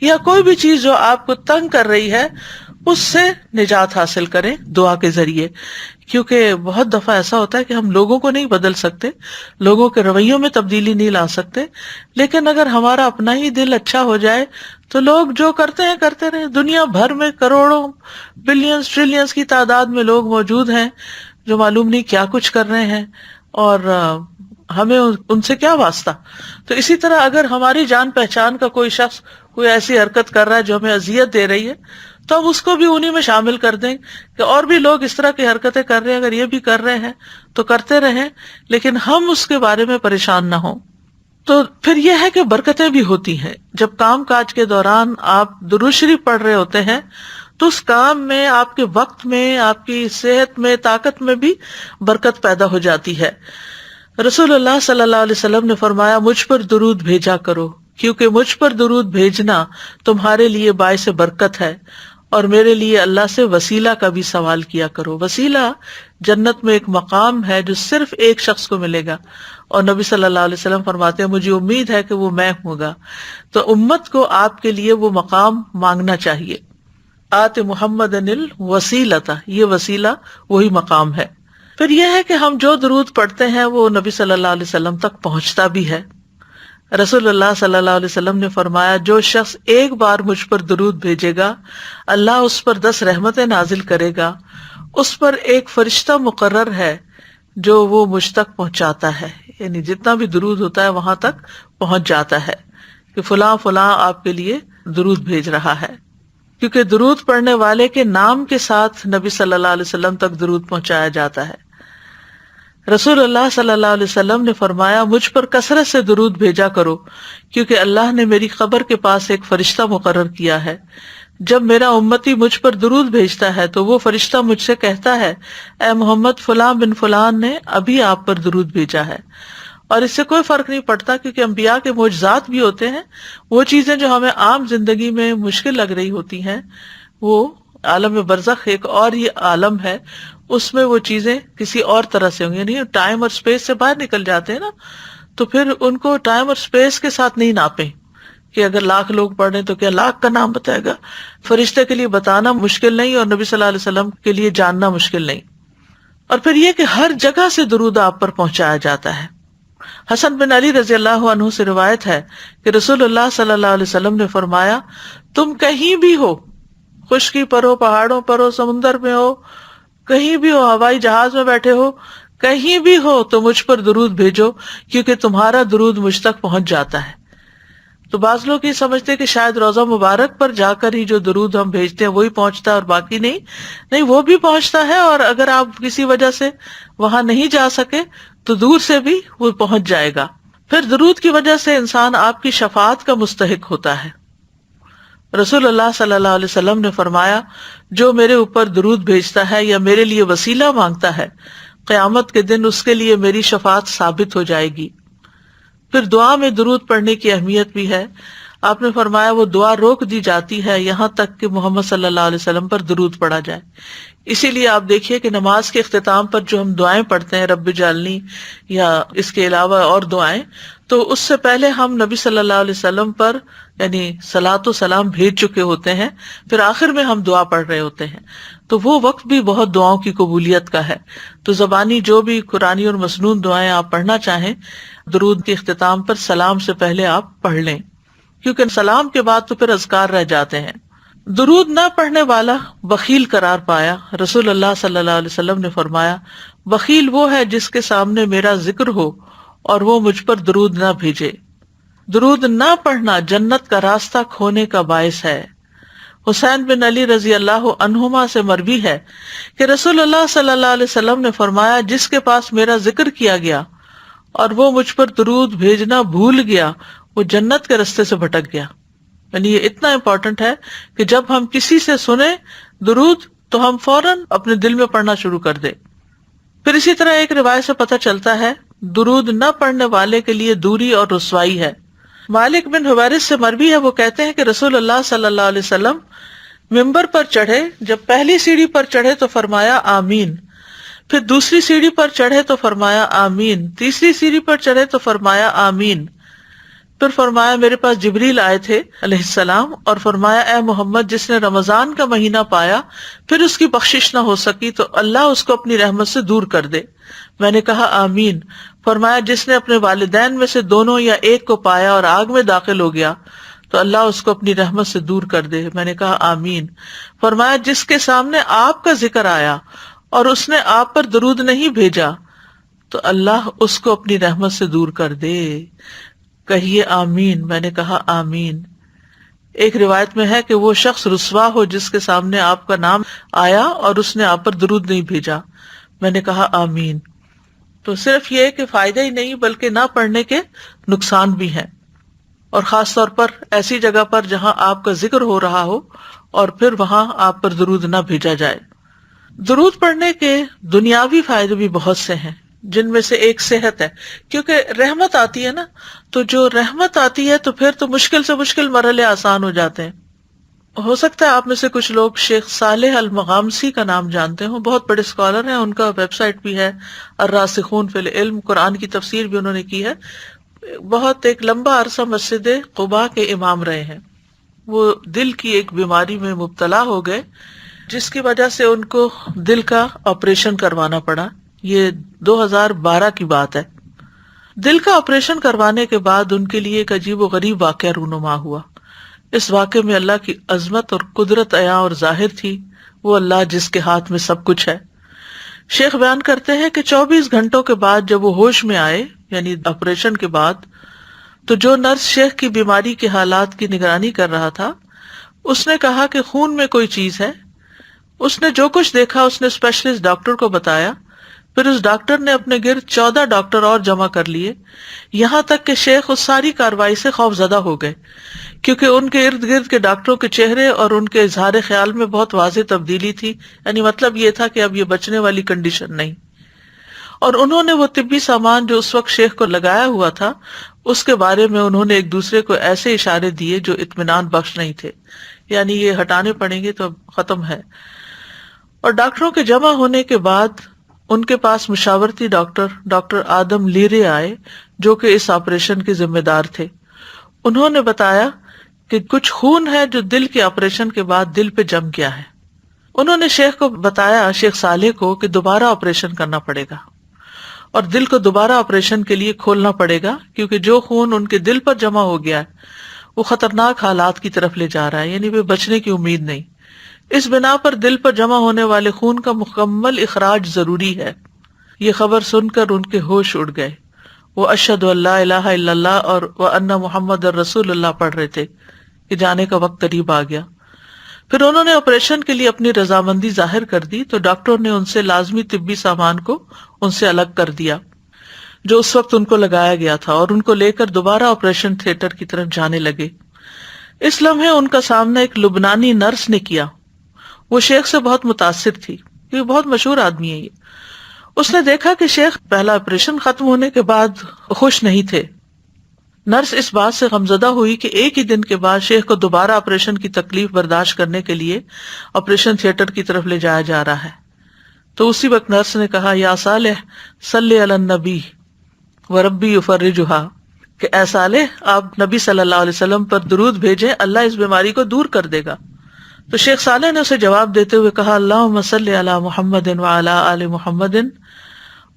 یا کوئی بھی چیز جو آپ کو تنگ کر رہی ہے، اس سے نجات حاصل کریں دعا کے ذریعے. کیونکہ بہت دفعہ ایسا ہوتا ہے کہ ہم لوگوں کو نہیں بدل سکتے، لوگوں کے رویوں میں تبدیلی نہیں لا سکتے، لیکن اگر ہمارا اپنا ہی دل اچھا ہو جائے تو لوگ جو کرتے ہیں کرتے رہیں. دنیا بھر میں کروڑوں بلینز ٹریلینز کی تعداد میں لوگ موجود ہیں جو معلوم نہیں کیا کچھ کر رہے ہیں، اور ہمیں ان سے کیا واسطہ. تو اسی طرح اگر ہماری جان پہچان کا کوئی شخص کوئی ایسی حرکت کر رہا ہے جو ہمیں اذیت دے رہی ہے، تو ہم اس کو بھی انہی میں شامل کر دیں کہ اور بھی لوگ اس طرح کی حرکتیں کر رہے ہیں، اگر یہ بھی کر رہے ہیں تو کرتے رہیں، لیکن ہم اس کے بارے میں پریشان نہ ہوں. تو پھر یہ ہے کہ برکتیں بھی ہوتی ہیں. جب کام کاج کے دوران آپ درود شریف پڑھ رہے ہوتے ہیں تو اس کام میں، آپ کے وقت میں، آپ کی صحت میں، طاقت میں بھی برکت پیدا ہو جاتی ہے. رسول اللہ صلی اللہ علیہ وسلم نے فرمایا مجھ پر درود بھیجا کرو، کیونکہ مجھ پر درود بھیجنا تمہارے لیے باعث برکت ہے، اور میرے لیے اللہ سے وسیلہ کا بھی سوال کیا کرو. وسیلہ جنت میں ایک مقام ہے جو صرف ایک شخص کو ملے گا، اور نبی صلی اللہ علیہ وسلم فرماتے ہیں مجھے امید ہے کہ وہ میں ہوں گا. تو امت کو آپ کے لیے وہ مقام مانگنا چاہیے. آت محمد الوسیلۃ، یہ وسیلہ وہی مقام ہے. پھر یہ ہے کہ ہم جو درود پڑھتے ہیں وہ نبی صلی اللہ علیہ وسلم تک پہنچتا بھی ہے. رسول اللہ صلی اللہ علیہ وسلم نے فرمایا جو شخص ایک بار مجھ پر درود بھیجے گا اللہ اس پر 10 رحمتیں نازل کرے گا. اس پر ایک فرشتہ مقرر ہے جو وہ مجھ تک پہنچاتا ہے، یعنی جتنا بھی درود ہوتا ہے وہاں تک پہنچ جاتا ہے کہ فلاں فلاں آپ کے لیے درود بھیج رہا ہے. کیونکہ درود پڑھنے والے کے نام کے ساتھ نبی صلی اللہ علیہ وسلم تک درود پہنچایا جاتا ہے. رسول اللہ صلی اللہ علیہ وسلم نے فرمایا مجھ پر کثرت سے درود بھیجا کرو، کیونکہ اللہ نے میری قبر کے پاس ایک فرشتہ مقرر کیا ہے، جب میرا امتی مجھ پر درود بھیجتا ہے تو وہ فرشتہ مجھ سے کہتا ہے اے محمد فلاں بن فلاں نے ابھی آپ پر درود بھیجا ہے۔ اور اس سے کوئی فرق نہیں پڑتا، کیونکہ انبیاء کے معجزات بھی ہوتے ہیں، وہ چیزیں جو ہمیں عام زندگی میں مشکل لگ رہی ہوتی ہیں، وہ عالم برزخ ایک اور یہ عالم ہے، اس میں وہ چیزیں کسی اور طرح سے ہوں گی، یعنی ٹائم اور اسپیس سے باہر نکل جاتے ہیں نا، تو پھر ان کو ٹائم اور اسپیس کے ساتھ نہیں ناپیں کہ اگر 1,00,000 لوگ پڑھ رہے تو کیا 1,00,000 کا نام بتائے گا۔ فرشتے کے لیے بتانا مشکل نہیں، اور نبی صلی اللہ علیہ وسلم کے لیے جاننا مشکل نہیں۔ اور پھر یہ کہ ہر جگہ سے درود آپ پر پہنچایا جاتا ہے۔ حسن بن علی رضی اللہ عنہ سے روایت ہے کہ رسول اللہ صلی اللہ علیہ وسلم نے فرمایا تم کہیں بھی ہو، خشکی پر ہو، پہاڑوں پر ہو، سمندر میں ہو، کہیں بھی ہو، ہوائی جہاز میں بیٹھے ہو، کہیں بھی ہو تو مجھ پر درود بھیجو، کیونکہ تمہارا درود مجھ تک پہنچ جاتا ہے۔ تو بعض لوگ یہ سمجھتے ہیں کہ شاید روضہ مبارک پر جا کر ہی جو درود ہم بھیجتے ہیں وہی پہنچتا ہے اور باقی نہیں، وہ بھی پہنچتا ہے، اور اگر آپ کسی وجہ سے وہاں نہیں جا سکے تو دور سے بھی وہ پہنچ جائے گا۔ پھر درود کی وجہ سے انسان آپ کی شفاعت کا مستحق ہوتا ہے۔ رسول اللہ صلی اللہ علیہ وسلم نے فرمایا جو میرے اوپر درود بھیجتا ہے یا میرے لیے وسیلہ مانگتا ہے، قیامت کے دن اس کے لیے میری شفاعت ثابت ہو جائے گی۔ پھر دعا میں درود پڑھنے کی اہمیت بھی ہے۔ آپ نے فرمایا وہ دعا روک دی جاتی ہے یہاں تک کہ محمد صلی اللہ علیہ وسلم پر درود پڑھا جائے۔ اسی لیے آپ دیکھیے کہ نماز کے اختتام پر جو ہم دعائیں پڑھتے ہیں، رب اجعلنی یا اس کے علاوہ اور دعائیں، تو اس سے پہلے ہم نبی صلی اللہ علیہ وسلم پر یعنی صلاۃ و سلام بھیج چکے ہوتے ہیں، پھر آخر میں ہم دعا پڑھ رہے ہوتے ہیں، تو وہ وقت بھی بہت دعاؤں کی قبولیت کا ہے۔ تو زبانی جو بھی قرآنی اور مسنون دعائیں آپ پڑھنا چاہیں، درود کے اختتام پر سلام سے پہلے آپ پڑھ لیں، کیونکہ سلام کے بعد تو پھر اذکار رہ جاتے ہیں۔ درود نہ پڑھنے والا بخیل قرار پایا۔ رسول اللہ صلی اللہ علیہ وسلم نے فرمایا بخیل وہ ہے جس کے سامنے میرا ذکر ہو اور وہ مجھ پر درود نہ بھیجے۔ درود نہ پڑھنا جنت کا راستہ کھونے کا باعث ہے۔ حسین بن علی رضی اللہ عنہما سے مروی ہے کہ رسول اللہ صلی اللہ علیہ وسلم نے فرمایا جس کے پاس میرا ذکر کیا گیا اور وہ مجھ پر درود بھیجنا بھول گیا، وہ جنت کے راستے سے بھٹک گیا۔ یعنی یہ اتنا امپورٹنٹ ہے کہ جب ہم کسی سے سنیں درود تو ہم فوراً اپنے دل میں پڑھنا شروع کر دیں۔ پھر اسی طرح ایک روایت سے پتہ چلتا ہے درود نہ پڑھنے والے کے لیے دوری اور رسوائی ہے۔ مالک بن حویرث سے مروی ہے، وہ کہتے ہیں کہ رسول اللہ صلی اللہ علیہ وسلم ممبر پر چڑھے، جب پہلی سیڑھی پر چڑھے تو فرمایا آمین، پھر دوسری سیڑھی پر چڑھے تو فرمایا آمین، تیسری سیڑھی پر چڑھے تو فرمایا آمین، پھر فرمایا میرے پاس جبریل آئے تھے علیہ السلام اور فرمایا اے محمد جس نے رمضان کا مہینہ پایا پھر اس کی بخشش نہ ہو سکی تو اللہ اس کو اپنی رحمت سے دور کر دے۔ میں نے کہا آمین۔ فرمایا جس نے اپنے والدین میں سے دونوں یا ایک کو پایا اور آگ میں داخل ہو گیا تو اللہ اس کو اپنی رحمت سے دور کر دے۔ میں نے کہا آمین۔ فرمایا جس کے سامنے آپ کا ذکر آیا اور اس نے آپ پر درود نہیں بھیجا تو اللہ اس کو اپنی رحمت سے دور کر دے۔ کہیے آمین۔ میں نے کہا آمین۔ ایک روایت میں ہے کہ وہ شخص رسوا ہو جس کے سامنے آپ کا نام آیا اور اس نے آپ پر درود نہیں بھیجا۔ میں نے کہا آمین۔ تو صرف یہ کہ فائدہ ہی نہیں بلکہ نہ پڑھنے کے نقصان بھی ہیں، اور خاص طور پر ایسی جگہ پر جہاں آپ کا ذکر ہو رہا ہو اور پھر وہاں آپ پر درود نہ بھیجا جائے۔ درود پڑھنے کے دنیاوی فائدے بھی بہت سے ہیں، جن میں سے ایک صحت ہے، کیونکہ رحمت آتی ہے نا، تو جو رحمت آتی ہے تو پھر تو مشکل سے مشکل مرحلے آسان ہو جاتے ہیں۔ ہو سکتا ہے آپ میں سے کچھ لوگ شیخ صالح المغامسی کا نام جانتے ہوں، بہت بڑے اسکالر ہیں، ان کا ویب سائٹ بھی ہے الراسخون فی العلم، قرآن کی تفسیر بھی انہوں نے کی ہے۔ بہت ایک لمبا عرصہ مسجد قباء کے امام رہے ہیں۔ وہ دل کی ایک بیماری میں مبتلا ہو گئے جس کی وجہ سے ان کو دل کا آپریشن کروانا پڑا۔ یہ 2012 کی بات ہے۔ دل کا آپریشن کروانے کے بعد ان کے لیے ایک عجیب و غریب واقعہ رونما ہوا۔ اس واقعے میں اللہ کی عظمت اور قدرت عیاں اور ظاہر تھی، وہ اللہ جس کے ہاتھ میں سب کچھ ہے۔ شیخ بیان کرتے ہیں کہ 24 گھنٹوں کے بعد جب وہ ہوش میں آئے، یعنی آپریشن کے بعد، تو جو نرس شیخ کی بیماری کے حالات کی نگرانی کر رہا تھا اس نے کہا کہ خون میں کوئی چیز ہے۔ اس نے جو کچھ دیکھا اس نے اسپیشلسٹ ڈاکٹر کو بتایا۔ پھر اس ڈاکٹر نے اپنے گرد 14 ڈاکٹر اور جمع کر لیے، یہاں تک کہ شیخ اس ساری کارروائی سے خوف زدہ ہو گئے، کیونکہ ان کے ارد گرد کے ڈاکٹروں کے چہرے اور ان کے اظہار خیال میں بہت واضح تبدیلی تھی، یعنی مطلب یہ تھا کہ اب یہ بچنے والی کنڈیشن نہیں۔ اور انہوں نے وہ طبی سامان جو اس وقت شیخ کو لگایا ہوا تھا، اس کے بارے میں انہوں نے ایک دوسرے کو ایسے اشارے دیے جو اطمینان بخش نہیں تھے، یعنی یہ ہٹانے پڑیں گے تو اب ختم ہے۔ اور ڈاکٹروں کے جمع ہونے کے بعد ان کے پاس مشاورتی ڈاکٹر آدم لیرے آئے، جو کہ اس آپریشن کے ذمہ دار تھے۔ انہوں نے بتایا کہ کچھ خون ہے جو دل کے آپریشن کے بعد دل پہ جم گیا ہے۔ انہوں نے شیخ کو بتایا، شیخ صالح کو، کہ دوبارہ آپریشن کرنا پڑے گا اور دل کو دوبارہ آپریشن کے لیے کھولنا پڑے گا، کیونکہ جو خون ان کے دل پر جمع ہو گیا ہے وہ خطرناک حالات کی طرف لے جا رہا ہے، یعنی وہ بچنے کی امید نہیں۔ اس بنا پر دل پر جمع ہونے والے خون کا مکمل اخراج ضروری ہے۔ یہ خبر سن کر ان کے ہوش اڑ گئے، وہ اشہد ان لا الہ الا اللہ اور وان محمد رسول اللہ پڑھ رہے تھے کہ جانے کا وقت قریب آ گیا۔ پھر انہوں نے آپریشن کے لیے اپنی رضامندی ظاہر کر دی تو ڈاکٹروں نے ان سے لازمی طبی سامان کو ان سے الگ کر دیا جو اس وقت ان کو لگایا گیا تھا، اور ان کو لے کر دوبارہ آپریشن تھیٹر کی طرف جانے لگے۔ اس لمحے ان کا سامنا ایک لبنانی نرس نے کیا۔ وہ شیخ سے بہت متاثر تھی، یہ بہت مشہور آدمی ہے۔ اس نے دیکھا کہ شیخ پہلا آپریشن ختم ہونے کے بعد خوش نہیں تھے۔ نرس اس بات سے غمزدہ ہوئی کہ ایک ہی دن کے بعد شیخ کو دوبارہ آپریشن کی تکلیف برداشت کرنے کے لیے آپریشن تھیٹر کی طرف لے جایا جا رہا ہے۔ تو اسی وقت نرس نے کہا، یا صالح صلی علی النبی وربی یفرجھا، کہ اے صالح آپ نبی صلی اللہ علیہ وسلم پر درود بھیجیں، اللہ اس بیماری کو دور کر دے گا۔ تو شیخ صالح نے اسے جواب دیتے ہوئے کہا، اللہم صلی علی محمد وعلی آل محمد۔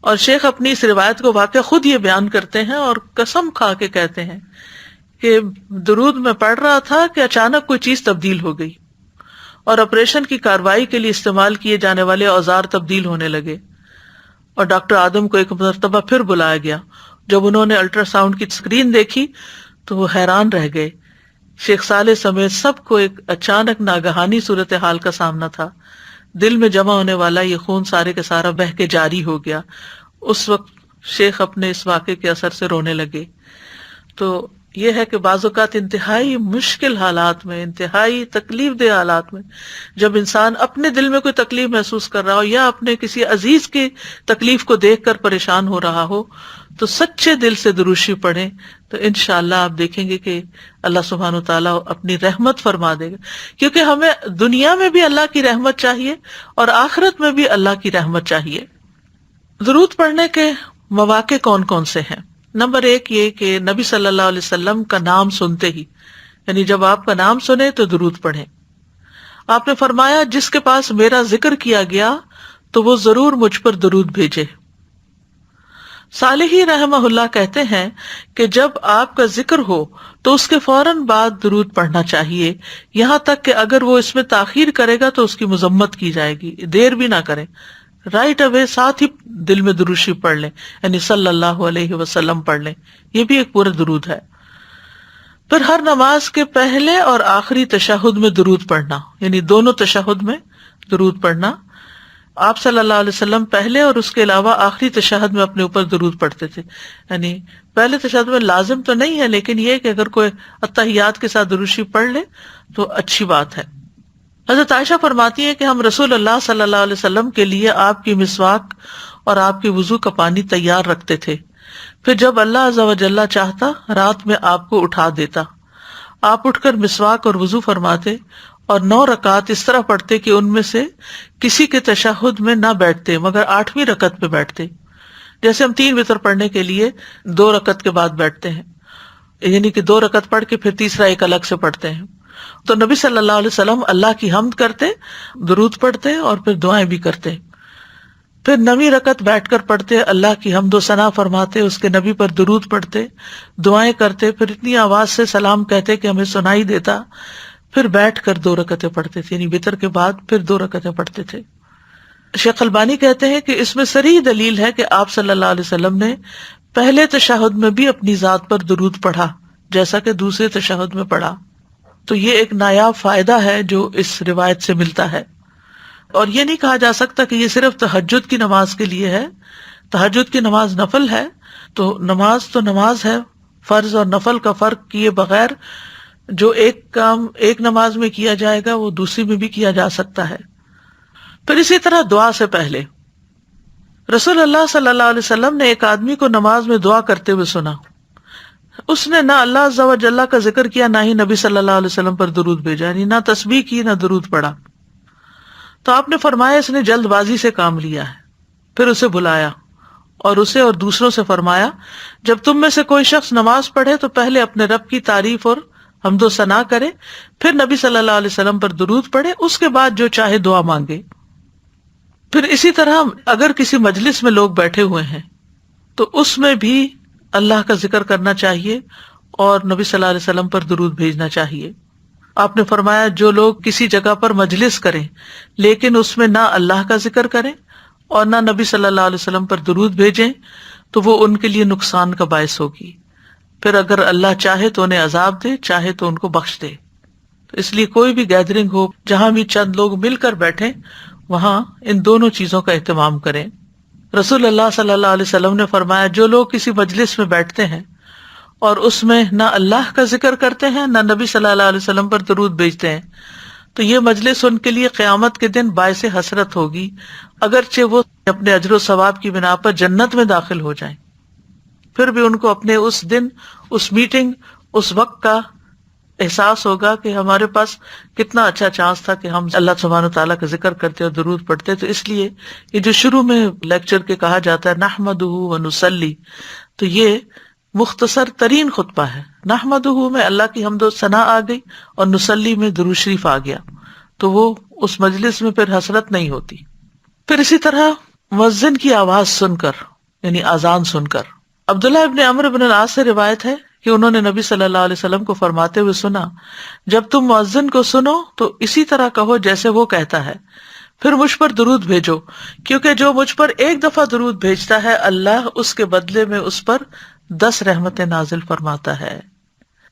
اور شیخ اپنی اس روایت کو واقعہ خود یہ بیان کرتے ہیں اور قسم کھا کے کہتے ہیں کہ درود میں پڑھ رہا تھا کہ اچانک کوئی چیز تبدیل ہو گئی اور آپریشن کی کارروائی کے لیے استعمال کیے جانے والے اوزار تبدیل ہونے لگے، اور ڈاکٹر آدم کو ایک مرتبہ پھر بلایا گیا۔ جب انہوں نے الٹرا ساؤنڈ کی اسکرین دیکھی تو وہ حیران رہ گئے۔ شیخ صالح سمیت سب کو ایک اچانک ناگہانی صورتحال کا سامنا تھا۔ دل میں جمع ہونے والا یہ خون سارے کا سارا بہہ کے جاری ہو گیا۔ اس وقت شیخ اپنے اس واقعے کے اثر سے رونے لگے۔ تو یہ ہے کہ بعض اوقات انتہائی مشکل حالات میں، انتہائی تکلیف دہ حالات میں، جب انسان اپنے دل میں کوئی تکلیف محسوس کر رہا ہو یا اپنے کسی عزیز کی تکلیف کو دیکھ کر پریشان ہو رہا ہو، تو سچے دل سے دروشی پڑھیں تو انشاءاللہ آپ دیکھیں گے کہ اللہ سبحانہ و تعالیٰ اپنی رحمت فرما دے گا، کیونکہ ہمیں دنیا میں بھی اللہ کی رحمت چاہیے اور آخرت میں بھی اللہ کی رحمت چاہیے۔ درود پڑھنے کے مواقع کون کون سے ہیں؟ نمبر 1 یہ کہ نبی صلی اللہ علیہ وسلم کا نام سنتے ہی، یعنی جب آپ کا نام سنیں تو درود پڑھیں۔ آپ نے فرمایا، جس کے پاس میرا ذکر کیا گیا تو وہ ضرور مجھ پر درود بھیجے۔ صالحی رحمہ اللہ کہتے ہیں کہ جب آپ کا ذکر ہو تو اس کے فوراً بعد درود پڑھنا چاہیے، یہاں تک کہ اگر وہ اس میں تاخیر کرے گا تو اس کی مذمت کی جائے گی۔ دیر بھی نہ کریں، رائٹ اوے ساتھ ہی دل میں دروشی پڑھ لیں، یعنی صلی اللہ علیہ وسلم پڑھ لیں، یہ بھی ایک پورا درود ہے۔ پھر ہر نماز کے پہلے اور آخری تشہد میں درود پڑھنا، یعنی دونوں تشہد میں درود پڑھنا۔ آپ صلی اللہ علیہ وسلم پہلے اور اس کے علاوہ آخری تشہد میں اپنے اوپر درود پڑھتے تھے، یعنی پہلے تشہد میں لازم تو نہیں ہے، لیکن یہ کہ اگر کوئی اتحیات کے ساتھ دروشی پڑھ لے تو اچھی بات ہے۔ حضرت عائشہ فرماتی ہے کہ ہم رسول اللہ صلی اللہ علیہ وسلم کے لیے آپ کی مسواک اور آپ کے وضو کا پانی تیار رکھتے تھے، پھر جب اللہ عز و جل چاہتا رات میں آپ کو اٹھا دیتا، آپ اٹھ کر مسواک اور وضو فرماتے اور 9 رکعت اس طرح پڑھتے کہ ان میں سے کسی کے تشہد میں نہ بیٹھتے مگر 8ویں رکعت پہ بیٹھتے، جیسے ہم 3 وتر پڑھنے کے لیے 2 رکعت کے بعد بیٹھتے ہیں، یعنی کہ 2 رکعت پڑھ کے پھر تیسرا ایک الگ سے پڑھتے ہیں۔ تو نبی صلی اللہ علیہ وسلم اللہ کی حمد کرتے، درود پڑھتے اور پھر دعائیں بھی کرتے، پھر 9ویں رکعت بیٹھ کر پڑھتے، اللہ کی حمد و ثنا فرماتے، اس کے نبی پر درود پڑھتے، دعائیں کرتے، پھر اتنی آواز سے سلام کہتے کہ ہمیں سنائی دیتا، پھر بیٹھ کر 2 رکعتیں پڑھتے تھے، یعنی وتر کے بعد پھر 2 رکعتیں پڑھتے تھے۔ شیخ البانی کہتے ہیں کہ اس میں صریح دلیل ہے کہ آپ صلی اللہ علیہ وسلم نے پہلے تشہد میں بھی اپنی ذات پر درود پڑھا جیسا کہ دوسرے تشہد میں پڑھا۔ تو یہ ایک نایاب فائدہ ہے جو اس روایت سے ملتا ہے۔ اور یہ نہیں کہا جا سکتا کہ یہ صرف تہجد کی نماز کے لیے ہے. تہجد کی نماز نفل ہے تو نماز ہے. فرض اور نفل کا فرق کیے بغیر جو ایک کام ایک نماز میں کیا جائے گا وہ دوسری میں بھی کیا جا سکتا ہے. پھر اسی طرح دعا سے پہلے رسول اللہ صلی اللہ علیہ وسلم نے ایک آدمی کو نماز میں دعا کرتے ہوئے سنا. اس نے نہ اللہ عز و جل کا ذکر کیا، نہ ہی نبی صلی اللہ علیہ وسلم پر درود بھیجا، یعنی نہ تسبیح کی نہ درود پڑھا. تو آپ نے فرمایا اس نے جلد بازی سے کام لیا ہے. پھر اسے بلایا اور اسے اور دوسروں سے فرمایا جب تم میں سے کوئی شخص نماز پڑھے تو پہلے اپنے رب کی تعریف اور حمد و ثنا کرے، پھر نبی صلی اللہ علیہ وسلم پر درود پڑھے، اس کے بعد جو چاہے دعا مانگے. پھر اسی طرح اگر کسی مجلس میں لوگ بیٹھے ہوئے ہیں تو اس میں بھی اللہ کا ذکر کرنا چاہیے اور نبی صلی اللہ علیہ وسلم پر درود بھیجنا چاہیے. آپ نے فرمایا جو لوگ کسی جگہ پر مجلس کریں لیکن اس میں نہ اللہ کا ذکر کریں اور نہ نبی صلی اللہ علیہ وسلم پر درود بھیجیں تو وہ ان کے لیے نقصان کا باعث ہوگی. پھر اگر اللہ چاہے تو انہیں عذاب دے، چاہے تو ان کو بخش دے. تو اس لیے کوئی بھی گیدرنگ ہو، جہاں بھی چند لوگ مل کر بیٹھیں، وہاں ان دونوں چیزوں کا اہتمام کریں. رسول اللہ صلی اللہ علیہ وسلم نے فرمایا جو لوگ کسی مجلس میں بیٹھتے ہیں اور اس میں نہ اللہ کا ذکر کرتے ہیں نہ نبی صلی اللہ علیہ وسلم پر درود بھیجتے ہیں تو یہ مجلس ان کے لیے قیامت کے دن باعث حسرت ہوگی، اگرچہ وہ اپنے اجر و ثواب کی بنا پر جنت میں داخل ہو جائیں. پھر بھی ان کو اپنے اس دن، اس میٹنگ، اس وقت کا احساس ہوگا کہ ہمارے پاس کتنا اچھا چانس تھا کہ ہم اللہ سبحانہ وتعالیٰ کا ذکر کرتے اور درود پڑھتے. تو اس لیے یہ جو شروع میں لیکچر کے کہا جاتا ہے نحمدہ ونصلی، تو یہ مختصر ترین خطبہ ہے. نحمدہ میں اللہ کی حمد و ثنا آ گئی اور نصلی میں درود شریف آ گیا، تو وہ اس مجلس میں پھر حسرت نہیں ہوتی. پھر اسی طرح مؤذن کی آواز سن کر، یعنی اذان سن کر، عبداللہ ابن عمرو بن العاص سے روایت ہے کہ انہوں نے نبی صلی اللہ علیہ وسلم کو فرماتے ہوئے سنا جب تم مؤذن کو سنو تو اسی طرح کہو جیسے وہ کہتا ہے، پھر مجھ پر درود بھیجو، کیونکہ جو مجھ پر ایک دفعہ درود بھیجتا ہے اللہ اس کے بدلے میں اس پر 10 رحمتیں نازل فرماتا ہے.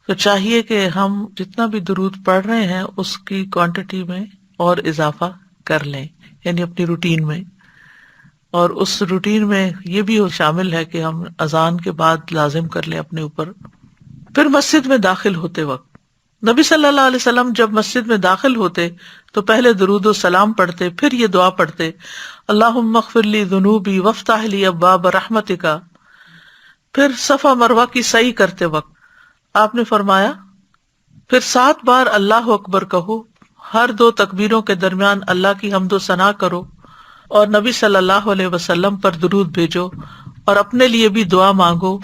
تو چاہیے کہ ہم جتنا بھی درود پڑھ رہے ہیں اس کی کوانٹٹی میں اور اضافہ کر لیں، یعنی اپنی روٹین میں. اور اس روٹین میں یہ بھی شامل ہے کہ ہم اذان کے بعد لازم کر لیں اپنے اوپر. پھر مسجد میں داخل ہوتے وقت نبی صلی اللہ علیہ وسلم جب مسجد میں داخل ہوتے تو پہلے درود و سلام پڑھتے، پھر یہ دعا پڑھتے اللہم اغفر لی ذنوبی وافتح لی ابواب رحمتک. پھر صفا مروہ کی سعی کرتے وقت آپ نے فرمایا پھر 7 بار اللہ اکبر کہو، ہر 2 تکبیروں کے درمیان اللہ کی حمد و ثنا کرو اور نبی صلی اللہ علیہ وسلم پر درود بھیجو اور اپنے لیے بھی دعا مانگو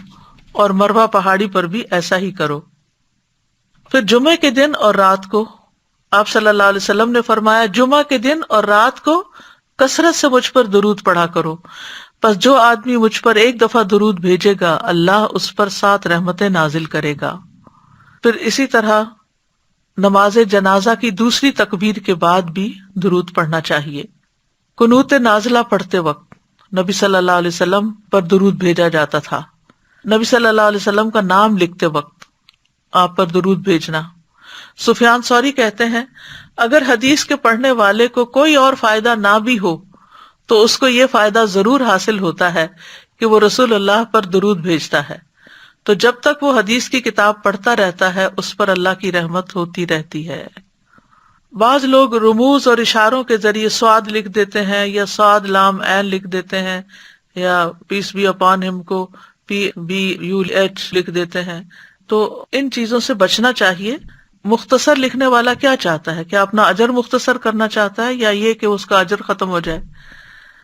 اور مروہ پہاڑی پر بھی ایسا ہی کرو. پھر جمعے کے دن اور رات کو آپ صلی اللہ علیہ وسلم نے فرمایا جمعہ کے دن اور رات کو کثرت سے مجھ پر درود پڑھا کرو، پس جو آدمی مجھ پر ایک دفعہ درود بھیجے گا اللہ اس پر 7 رحمتیں نازل کرے گا. پھر اسی طرح نماز جنازہ کی دوسری تکبیر کے بعد بھی درود پڑھنا چاہیے. قنوت نازلہ پڑھتے وقت نبی صلی اللہ علیہ وسلم پر درود بھیجا جاتا تھا. نبی صلی اللہ علیہ وسلم کا نام لکھتے وقت آپ پر درود بھیجنا. سفیان ثوری کہتے ہیں اگر حدیث کے پڑھنے والے کو کوئی اور فائدہ نہ بھی ہو تو اس کو یہ فائدہ ضرور حاصل ہوتا ہے کہ وہ رسول اللہ پر درود بھیجتا ہے، تو جب تک وہ حدیث کی کتاب پڑھتا رہتا ہے اس پر اللہ کی رحمت ہوتی رہتی ہے. بعض لوگ رموز اور اشاروں کے ذریعے سواد لکھ دیتے ہیں یا سواد لام عین لکھ دیتے ہیں یا پیس بی اپان ہم کو PBUH لکھ دیتے ہیں، تو ان چیزوں سے بچنا چاہیے. مختصر لکھنے والا کیا چاہتا ہے؟ کیا اپنا اجر مختصر کرنا چاہتا ہے یا یہ کہ اس کا اجر ختم ہو جائے؟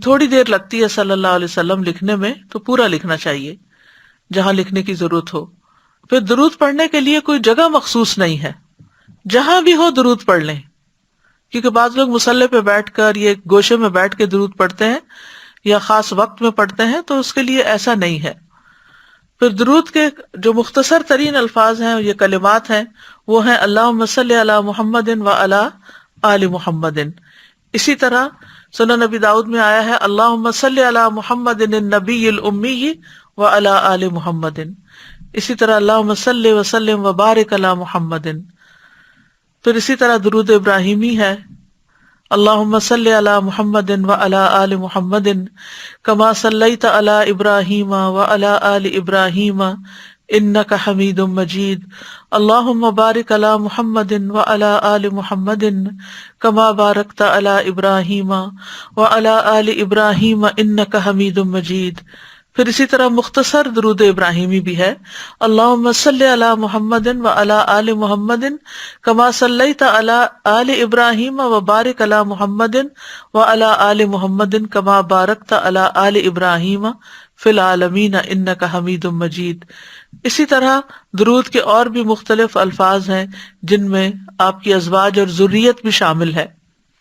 تھوڑی دیر لگتی ہے صلی اللہ علیہ وسلم لکھنے میں، تو پورا لکھنا چاہیے جہاں لکھنے کی ضرورت ہو. پھر درود پڑھنے کے لیے کوئی جگہ مخصوص نہیں ہے، جہاں بھی ہو درود پڑھ لیں، کیونکہ بعض لوگ مصلی پہ بیٹھ کر یہ گوشے میں بیٹھ کے درود پڑھتے ہیں یا خاص وقت میں پڑھتے ہیں، تو اس کے لیے ایسا نہیں ہے. پھر درود کے جو مختصر ترین الفاظ ہیں، یہ کلمات ہیں، وہ ہیں اللہم صلی علی محمد وعلی آل محمد. اسی طرح سنن نبی داؤد میں آیا ہے اللہم صلی علی محمد النبی الامی وعلی آل محمد. اسی طرح اللہم صلی وسلم وبارک علی محمد. پھر اسی طرح درود ابراہیمی ہے اللہم صلی علی محمد وعلی آل محمد کما صلیت علی ابراہیم وعلی آل ابراہیم انک حمید مجید اللہم بارک علی محمد وعلی آل محمد کما بارکت علی ابراہیم وعلی آل ابراہیم انک حمید مجید۔ پھر اسی طرح مختصر درود ابراہیمی بھی ہے، اللہم صلی علی محمد وعلی آل محمد کما صلیت علی آل ابراہیم وبارک علی محمد وعلی آل محمد کما بارکت علی آل ابراہیم فی العالمین انک حمید مجید۔ اسی طرح درود کے اور بھی مختلف الفاظ ہیں جن میں آپ کی ازواج اور ذریت بھی شامل ہے۔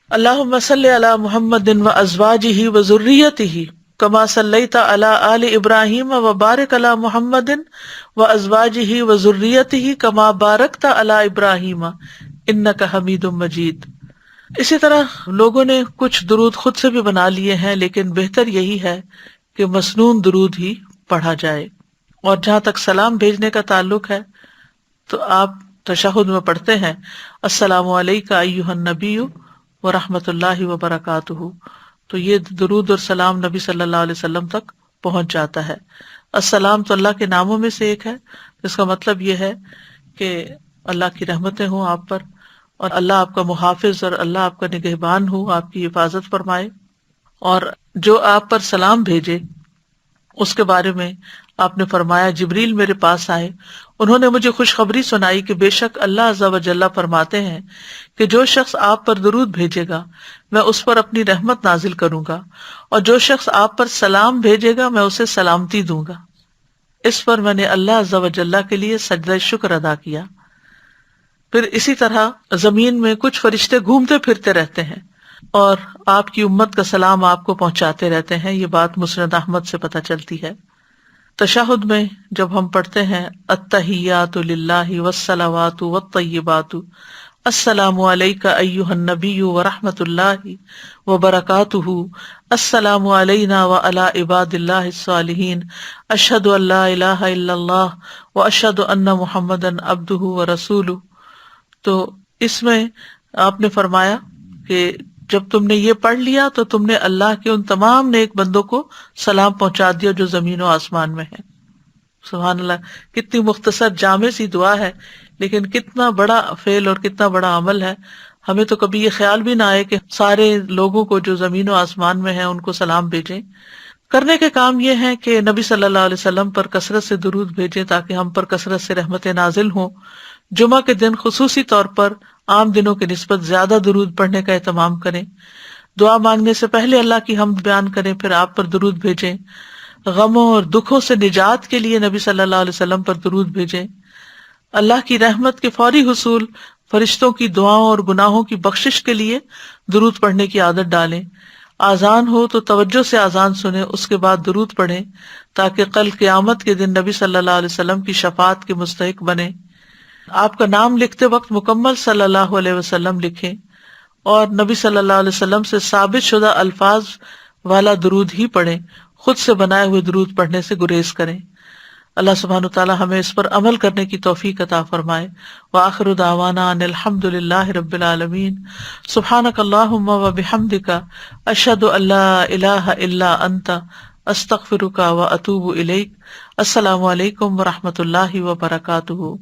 اللہم صلی علی محمد وازواجہ وذریتہ کما صلیت علی آل ابراہیم وبارک علی محمد وازواجہ وذریتہ کما بارکت علی ابراہیم انک حمید مجید۔ اسی طرح لوگوں نے کچھ درود خود سے بھی بنا لیے ہیں، لیکن بہتر یہی ہے کہ مسنون درود ہی پڑھا جائے۔ اور جہاں تک سلام بھیجنے کا تعلق ہے تو آپ تشہد میں پڑھتے ہیں السلام علیکہ ایھا النبی ورحمۃ اللہ وبرکاتہ، تو یہ درود اور سلام نبی صلی اللہ علیہ وسلم تک پہنچ جاتا ہے۔ السلام تو اللہ کے ناموں میں سے ایک ہے، اس کا مطلب یہ ہے کہ اللہ کی رحمتیں ہوں آپ پر، اور اللہ آپ کا محافظ اور اللہ آپ کا نگہبان ہو، آپ کی حفاظت فرمائے۔ اور جو آپ پر سلام بھیجے اس کے بارے میں آپ نے فرمایا جبریل میرے پاس آئے، انہوں نے مجھے خوشخبری سنائی کہ بے شک اللہ عز و جل فرماتے ہیں کہ جو شخص آپ پر درود بھیجے گا میں اس پر اپنی رحمت نازل کروں گا، اور جو شخص آپ پر سلام بھیجے گا میں اسے سلامتی دوں گا۔ اس پر میں نے اللہ عز و جل کے لیے سجدہ شکر ادا کیا۔ پھر اسی طرح زمین میں کچھ فرشتے گھومتے پھرتے رہتے ہیں اور آپ کی امت کا سلام آپ کو پہنچاتے رہتے ہیں، یہ بات مسند احمد سے پتہ چلتی ہے۔ تشہد میں جب ہم پڑھتے ہیں التحیات للہ والصلوات والطیبات السلام علیکہ ایھا النبی ورحمۃ اللہ وبرکاتہ السلام علینا وعلی عباد اللہ الصالحین اشہد ان لا الہ الا اللہ واشہد ان محمدا عبدہ ورسولہ، تو اس میں آپ نے فرمایا کہ جب تم نے یہ پڑھ لیا تو تم نے اللہ کے ان تمام نیک بندوں کو سلام پہنچا دیا جو زمین و آسمان میں ہیں۔ سبحان اللہ، کتنی مختصر جامع سی دعا ہے لیکن کتنا بڑا فعل اور کتنا بڑا عمل ہے۔ ہمیں تو کبھی یہ خیال بھی نہ آئے کہ سارے لوگوں کو جو زمین و آسمان میں ہیں ان کو سلام بھیجیں۔ کرنے کے کام یہ ہے کہ نبی صلی اللہ علیہ وسلم پر کثرت سے درود بھیجیں تاکہ ہم پر کثرت سے رحمتیں نازل ہوں۔ جمعہ کے دن خصوصی طور پر عام دنوں کی نسبت زیادہ درود پڑھنے کا اہتمام کریں۔ دعا مانگنے سے پہلے اللہ کی حمد بیان کریں، پھر آپ پر درود بھیجیں۔ غموں اور دکھوں سے نجات کے لیے نبی صلی اللہ علیہ وسلم پر درود بھیجیں۔ اللہ کی رحمت کے فوری حصول، فرشتوں کی دعاؤں اور گناہوں کی بخشش کے لیے درود پڑھنے کی عادت ڈالیں۔ آذان ہو تو توجہ سے آذان سنیں، اس کے بعد درود پڑھیں تاکہ کل قیامت کے دن نبی صلی اللہ علیہ وسلم کی شفاعت کے مستحق بنیں۔ آپ کا نام لکھتے وقت مکمل صلی اللہ علیہ وسلم لکھیں اور نبی صلی اللہ علیہ وسلم سے ثابت شدہ الفاظ والا درود ہی پڑھیں، خود سے بنائے ہوئے درود پڑھنے سے گریز کریں۔ اللہ سبحانہ وتعالی ہمیں اس پر عمل کرنے کی توفیق عطا فرمائے۔ وآخر دعوانا ان الحمد للہ رب العالمین۔ سبحانک اللہم وبحمدک اشہد ان لا الہ الا انت استغفرک واتوب الیک۔ السلام علیکم ورحمۃ اللہ وبرکاتہ۔